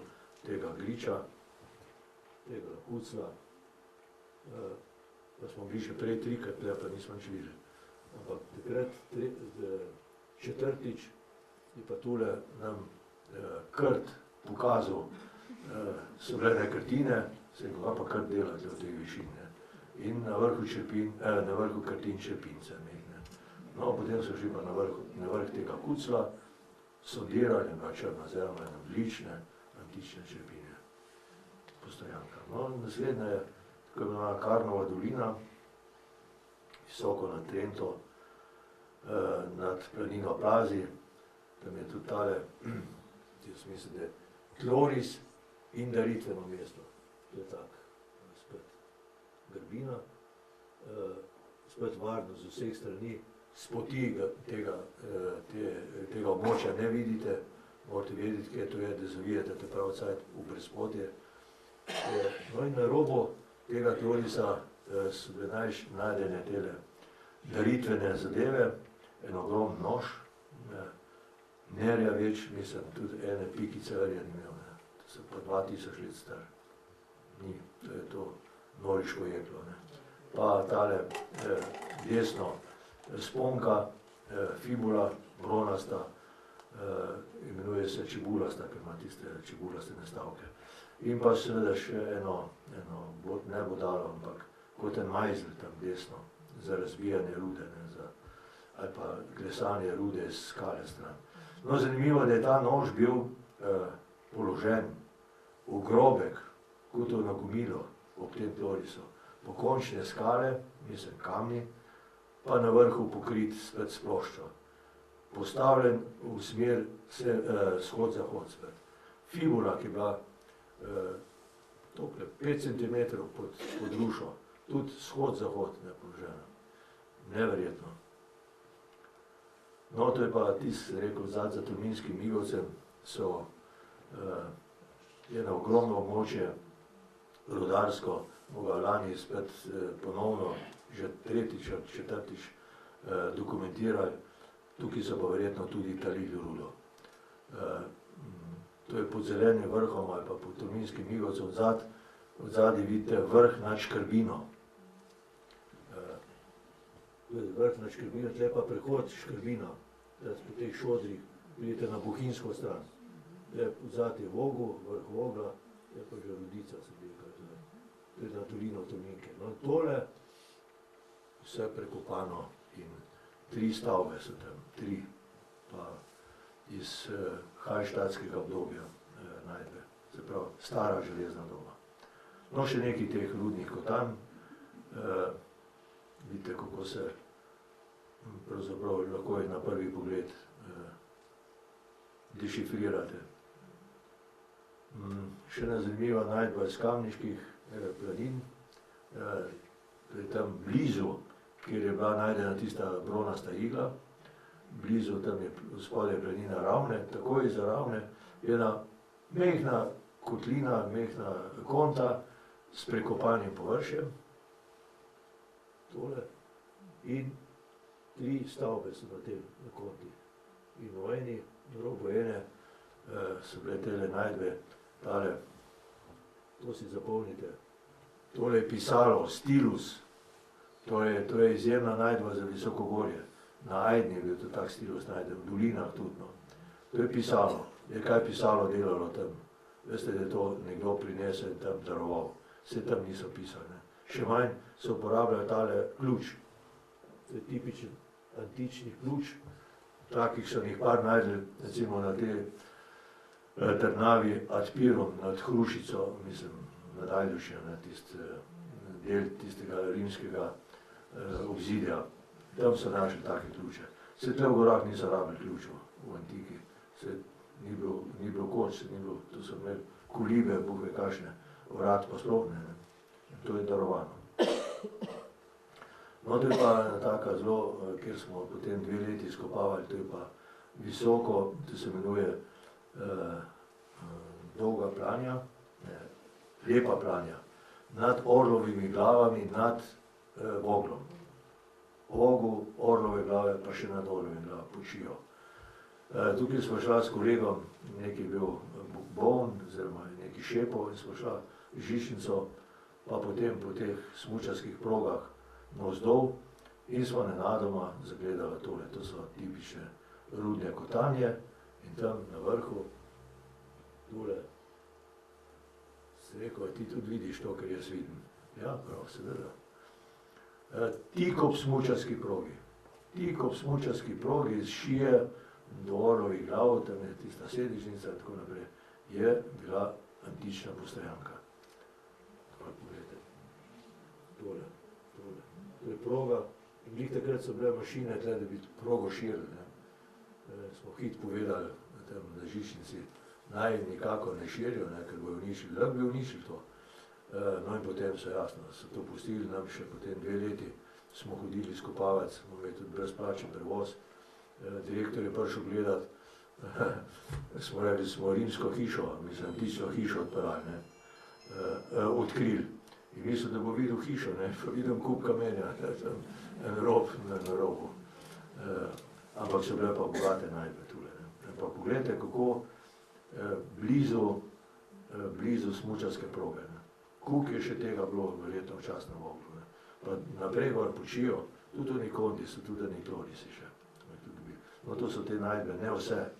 tega griča, tega lakucla, pa smo bili še prej trikrat, pa nismo nič videli. Ampak takrat, četrtič, je pa tule nam krt pokazal, so bile nekrtine, se je pa krt delati v tej višini. In na vrhu krtin črpince. No, potem so šli pa na vrh tega kucla, sondirali na črna zemlja, na odlične antične črpine. Postojanka. No, naslednja je tako imenovana Karnova dolina, visoko nad Trento, nad planino Plazi, tam je tudi tale, jaz mislim, da je tloris in daritveno mesto. To je tak, spet grbina, spet varno z vseh strani, s poti tega območja ne vidite, morate vedeti, kje to je, da zavijete te prav cajt v brezpotje. No in na robu tega tlorisa so bile najdene tele daritvene zadeve, en ogromen nož, nerja več, mislim, tudi ene pikice rja ni imel, to so pa 2000 let star. Ni, to je to noriško jeklo. Pa tale desno sponka, fibula, bronasta, imenuje se čebulasta, ker ima tiste čebulaste nastavke. In pa seveda še eno ne bodalo, ampak kot en majzel tam desno, za razbijanje rude, ali pa klesanje rude iz skale stran. No, zanimivo, da je ta nož bil položen v grobek, kot v nagomilo ob tem tlorisu, pokončne skale, mislim kamni, pa na vrhu pokrit spet s ploščo. Postavljen v smer vzhod-zahod spet. Fibula, ki je bila 5 cm pod rušo, tudi vzhod-zahod nepoložena. Neverjetno. No, to je pa tisti, rekel, za Tolminskim Migovcem je na ogromno območje rudarsko, moga lani spet ponovno, že tretjič ali četrtič dokumentirali, tukaj so pa verjetno tudi talili rudo. To je pod Zelenim vrhom ali pa pod Tolminskim Migovcem, odzadaj vidite vrh nad Škrbino. Vrh nad Škrbino, tle pa prehod Škrbina, po teh šodrih, vidite na bohinjsko stran. Odzad je Vogu, vrh Vogla, je pa že Rudica, se bi rekel, to je na dolino Tolminke. No, tole vse prekopano in 3 stavbe so tam, 3, pa iz hallštatskega obdobja najdbe, se pravi stara železna doba. No, še nekaj teh rudnih kotanj, vidite, kako se pravzaprav lahko na prvi pogled dešifrirate. Še ena zanimiva najdba iz Kamniških planin, to je tam blizu, kjer je bila najdena tista bronasta igla, blizu tam je spodaj planina Ravne, takoj za Ravne je ena mehna kotlina, mehna konta s prekopanim površjem, tole, in 3 stavbe so na tem na konti. In v eni, na robu ene, so bile tele najdbe, tale, to si zapomnite, tole je pisalo, stilus, to je izjemna najdba za Visokogorje. Na Ajdni je bil to tak stilus najden, v dolinah tudi. No. To je pisalo. Je kaj pisalo delalo tam. Veste, da je to nekdo prinesel in tam daroval. Vse tam niso pisali. Ne. Še manj se uporabljajo tale ključ. To je tipičen antični ključ. Takih so jih par najdel, recimo na te Trnavi ad Pirom, nad Hrušico, mislim, nad Ajdušjem, del tistega rimskega obzidja. Tam so našli take ključe. Se tle v gorah niso rabili ključev v antiki. Se ni bilo koč, to so imeli kolibe, Bog ve kakšne, vrat pa sploh ne. To je darovano. No, to je pa ena taka zelo, kjer smo potem 2 leti izkopavali, to je pa visoko, to se imenuje dolga planja, lepa planja, nad orlovimi glavami, nad voglom. Vogu, orlove glave, pa še nad orlovimi glave počijo. Tukaj smo šla s kolegom, neki je bil boln, oziroma neki šepov, in smo šla žičnico, pa potem po teh smučarskih progah navzdol in smo nenadoma zagledali tole. To so tipične rudne kotanje in tam na vrhu tole se rekel, ti tudi vidiš to, kar jaz vidim. Ja, prav, seveda. Tik ob smučarski progi. Tik ob smučarski progi z šije do orlovih glav, tam je tista sedišnica in tako naprej, je bila antična postojanka. Tako pogledajte. Tole. To je proga in glih takrat so bile mašine tle, da bi progo širili. Smo hit povedali na žičnici, naj nikako ne širijo, ker bojo uničili, lahko bi uničili to. No in potem so jasno, so to pustili, nam še potem 2 leti smo hodili skopavati, smo imeli tudi brezplačen prevoz. Direktor je prišel gledati, smo rekli, smo rimsko hišo, mislim, antično hišo odkrili. In mislil, da bo videl hišo, pa vidim kup kamenja, en rob na robu. Ampak so bile pa bogate najdbe tule. Pa pogledajte, kako blizu smučarske proge. Koliko je še tega bilo verjetno včas na Voglu. Pa naprej gor počijo, tudi oni kondi so, tudi oni klorisi še. No, to so te najdbe, ne vse.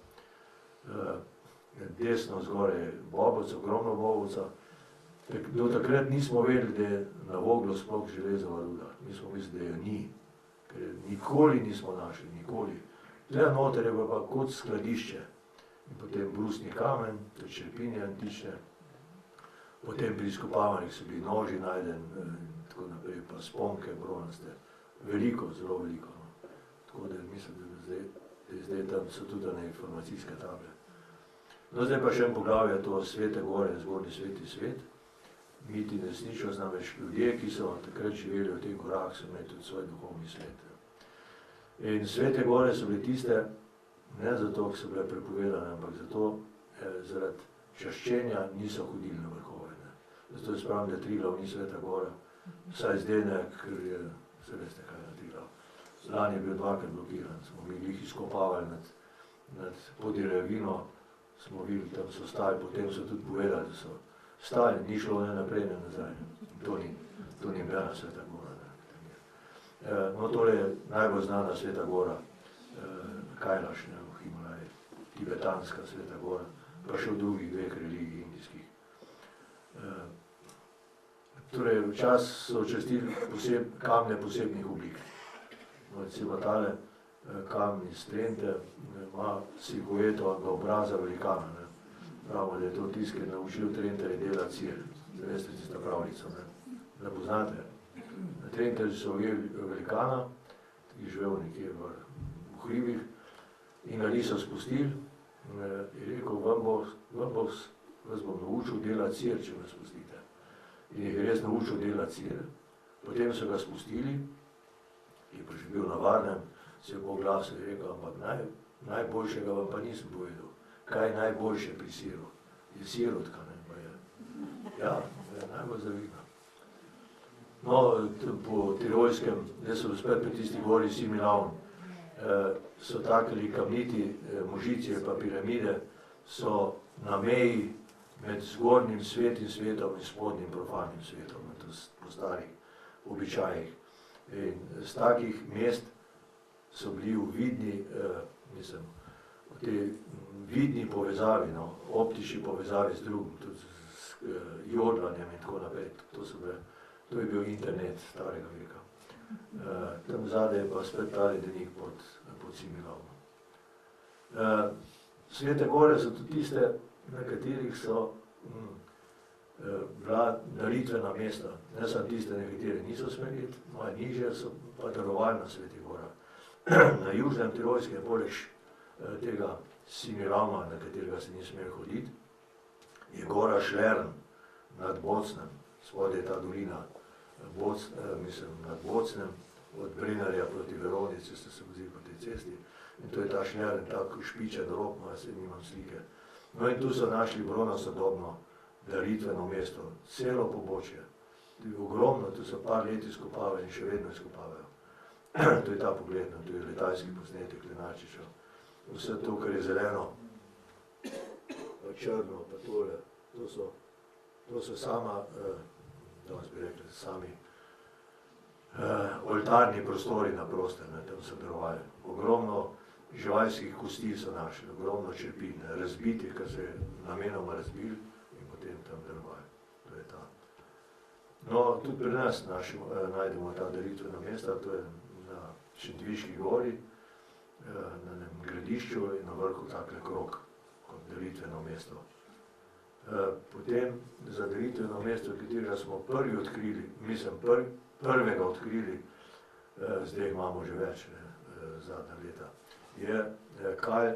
Desno zgore je Bobovca, ogromno Bobovca. Do takrat nismo vedeli, da je na Voglu sploh železova ruda. Mi smo mislili, da je ni, ker nikoli nismo našli, nikoli. Tle noter je pa kot skladišče. In potem brusni kamen, to je črepinje antične. Potem pri izkopavanjih so bili noži najden, tako naprej, pa sponke, bronaste. Veliko, zelo veliko. Tako da mislim, da zdaj tam so tudi informacijske table. No, zdaj pa še en poglavje, to Svete gore, zgornji sveti svet. Miti in resničnost, namreč ljudje, ki so takrat živeli v teh gorah, so imeli tudi svoj duhovni svet. In Svete gore so bile tiste, ne zato, ker so bile prepovedane, ampak zato, zaradi čaščenja niso hodili na vrhove. Zato je spravim, da Triglav ni Sveta gora, vsaj zdaj ne, ker je, se veste, kaj je Triglav. Lani je bil 2-krat blokiran, smo bili jih izkopavali nad Podjerevino, smo videli, tam so stali, potem so tudi povedali, da so stali, ni šlo ne naprej, ne nazaj. To ni bila Sveta gora. No, tole je najbolj znana Sveta gora, Kajlaš, v Himalaji, tibetanska Sveta gora, pa še v drugih 2 religij indijskih. Torej, včas so častili kamne posebnih oblik. No, recimo tale kamen iz Trente ima silhueto obraza velikana. Pravimo, da je to tisti, ki je naučil Trenterje delati sir. Veste, tista pravljica, ne poznate. Na Trenterju so ujeli velikana, ki je živel nekje v hribih, in ga niso spustili. Je rekel, vas bom naučil delati sir, če me spustite. In jih je res naučil delati sir. Potem so ga spustili, je pa že bil na varnem, se je po glasu rekel, ampak najboljšega vam pa nisem povedal. Kaj je najboljše pri siru? Je sirotka, ne pa je. Ja, je najbolj zavidno. No, po Tirolskem, da so spet pri tisti gori Similavn, so takili kamniti možici pa piramide, so na meji med zgornjim svetim svetom in spodnjim profanim svetom, to po starih običajih. In z takih mest so bili v vidni, mislim, v tej vidni povezavi, no, optični povezavi z drugim, tudi z jodlanjem in tako naprej. To je bil internet starega veka. Tam zadaj je pa spet ta ledenik pod Similavom. Svete gore so tudi tiste, na katerih so bila daritvena mesta. Ne samo tiste, na katere niso smeli iti, malo nižje so pa darovali na Svetih gorah. Na južnem Tirolskem je poleg tega Simirama, na katerega se ni smel hoditi, je gora Šlern nad Bocnem, spodaj je ta dolina, nad Bocnem, od Brenarja proti Veronici ste se vozili po tej cesti in to je ta Šlern, tako špičen rob, malo se nimam slike. No in tu so našli bronasodobno daritveno mesto, celo pobočje. Ogromno, tu so par let izkopavali in še vedno izkopavajo. To je ta pogled, tu je letalski posnetek Lenarčičev. Vse to, kar je zeleno, pa črno, pa tole, to so sama, danes bi rekli, sami oltarni prostori na prostem, tam so darovali. Ogromno živalskih kosti so našli, ogromno črepin, razbiti, kar se je namenoma razbil in potem tam darovali. To je ta. No, tudi pri nas najdemo ta daritvena mesta, to je na Šentviški gori, na enem gradišču in na vrhu takle krog, kot daritveno mesto. Potem za daritveno mesto, katerega smo prvi odkrili, mislim prvega odkrili, zdaj imamo že več, zadnja leta, je Kalj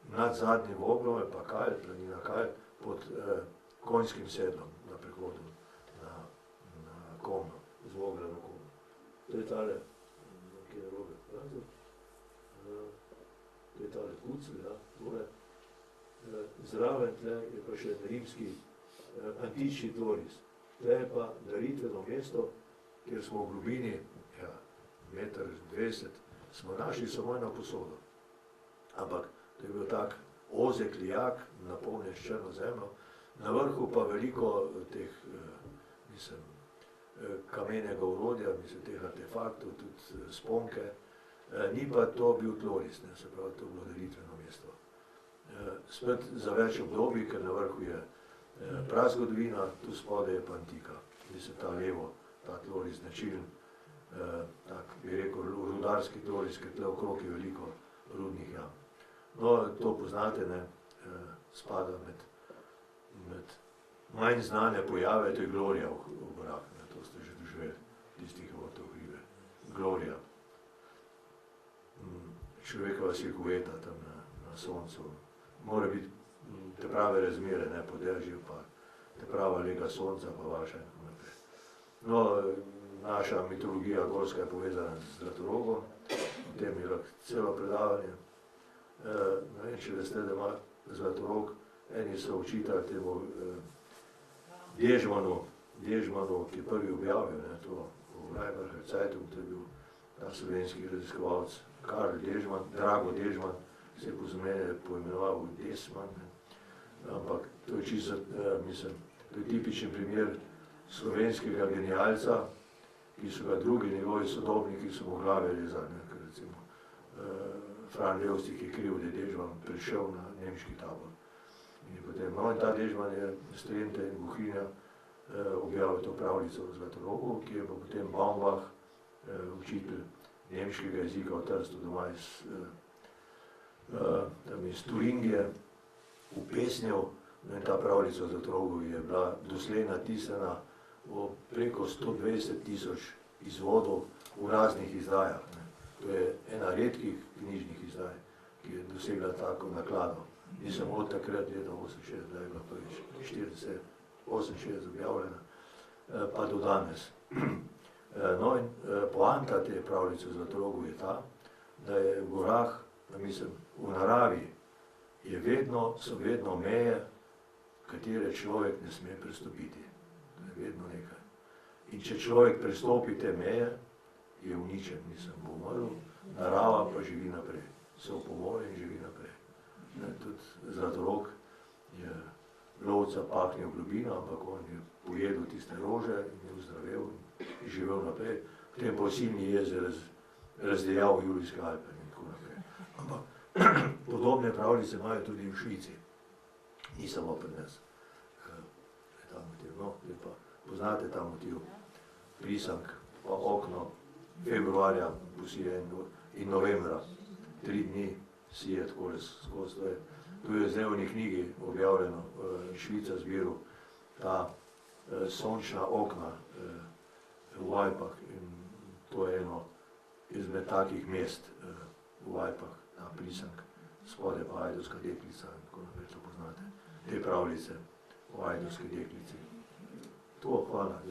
nad zadnjim voglom, pa Kalj, planina Kalj, pod konjskim sedlom na prehodu na Komno, z vogla na Komno. To je tale, kje je robe, pravzaprav? To je tale Kucl, ja, tole. Zraven tle je pa še rimski antični tloris. Tle je pa daritveno mesto, kjer smo v globini, ja, 1,20 m, smo našli samo eno posodo. Ampak to je bil tak ozek lijak, napolnjen s črno zemljo, na vrhu pa veliko teh, kamenega orodja, teh artefaktov, tudi sponke, ni pa to bil tloris, se pravi, to je bilo daritveno mesto. Spet za več obdobij, ker na vrhu je prazgodovina, tu spodaj je pa antika. Ta levo, ta tloris značilen, tak bi rekel rudarski tloris, ker tle okrog je veliko rudnih jam. No, to poznate, ne, spada med manj znane pojave, to je Glorija v gorah, to ste že doživeli, tisti, ki bodo v hribe. Glorija. Človekova silhueta tam na soncu. Mora biti te prave razmere, ne po dežju, pa te prava lega sonca, pa vaša in tako naprej. No, naša mitologija gorska je povezana z Zlatorogom, o tem je lahko celo predavanje. Ne vem, če veste, da ima Zlatorog, eni so očitali temu Dežmanu, ki je prvi objavil, to v Rajbarher Zeitung, to je bil ta slovenski raziskovalec Karl Dežman, Drago Dežman, se je pozneje poimenoval Desman, ampak to je čisto, to je tipičen primer slovenskega genialca, ki so ga drugi njegovi sodobniki so mu glave rezali, ker recimo Fran Levstik je kriv, da je Dežman prišel na nemški tabor. In potem, no, in ta Dežman je Strente in Buhinja objavil to pravljico o Zlatorogu, ki je pa potem Baumbach, učitelj nemškega jezika v Trstu, doma iz Turingije, upesnil, in ta pravljica o Zlatorogu je bila doslej natisnjena v preko 120 000 izvodov v raznih izdajah. To je ena redkih knjižnih izdaj, ki je dosegla tako naklado. In sem od takrat leta 68, da je bila prvič 68 objavljena, pa do danes. No in poanta te pravljice o Zlatorogu je ta, da je v gorah, v naravi so vedno meje, katere človek ne sme prestopiti. To je vedno nekaj. In če človek prestopi te meje, je uničen, bo umrl, narava pa živi naprej. Se opomore in živi naprej. Tudi Zlatorog je lovca pahnil v globino, ampak on je pojedel tiste rože in je ozdravel in živel naprej. Potem pa v Silni jezi razdeljal Julijske Alpe in tako naprej. Ampak podobne pravljice imajo tudi v Švici, ni samo pri nas. Ta motiv, no, pa poznate ta motiv, Prisank, pa okno, februarja posije in novembra, 3 dni sije takole skozi. To je zdaj v eni knjigi objavljeno, Švica zbiru, ta sončna okna v Alpah, in to je eno izmed takih mest v Alpah, ta Prisank, spode pa Ajdovska deklica, in tako naprej, to poznate, te pravljice o Ajdovski deklici. To, hvala.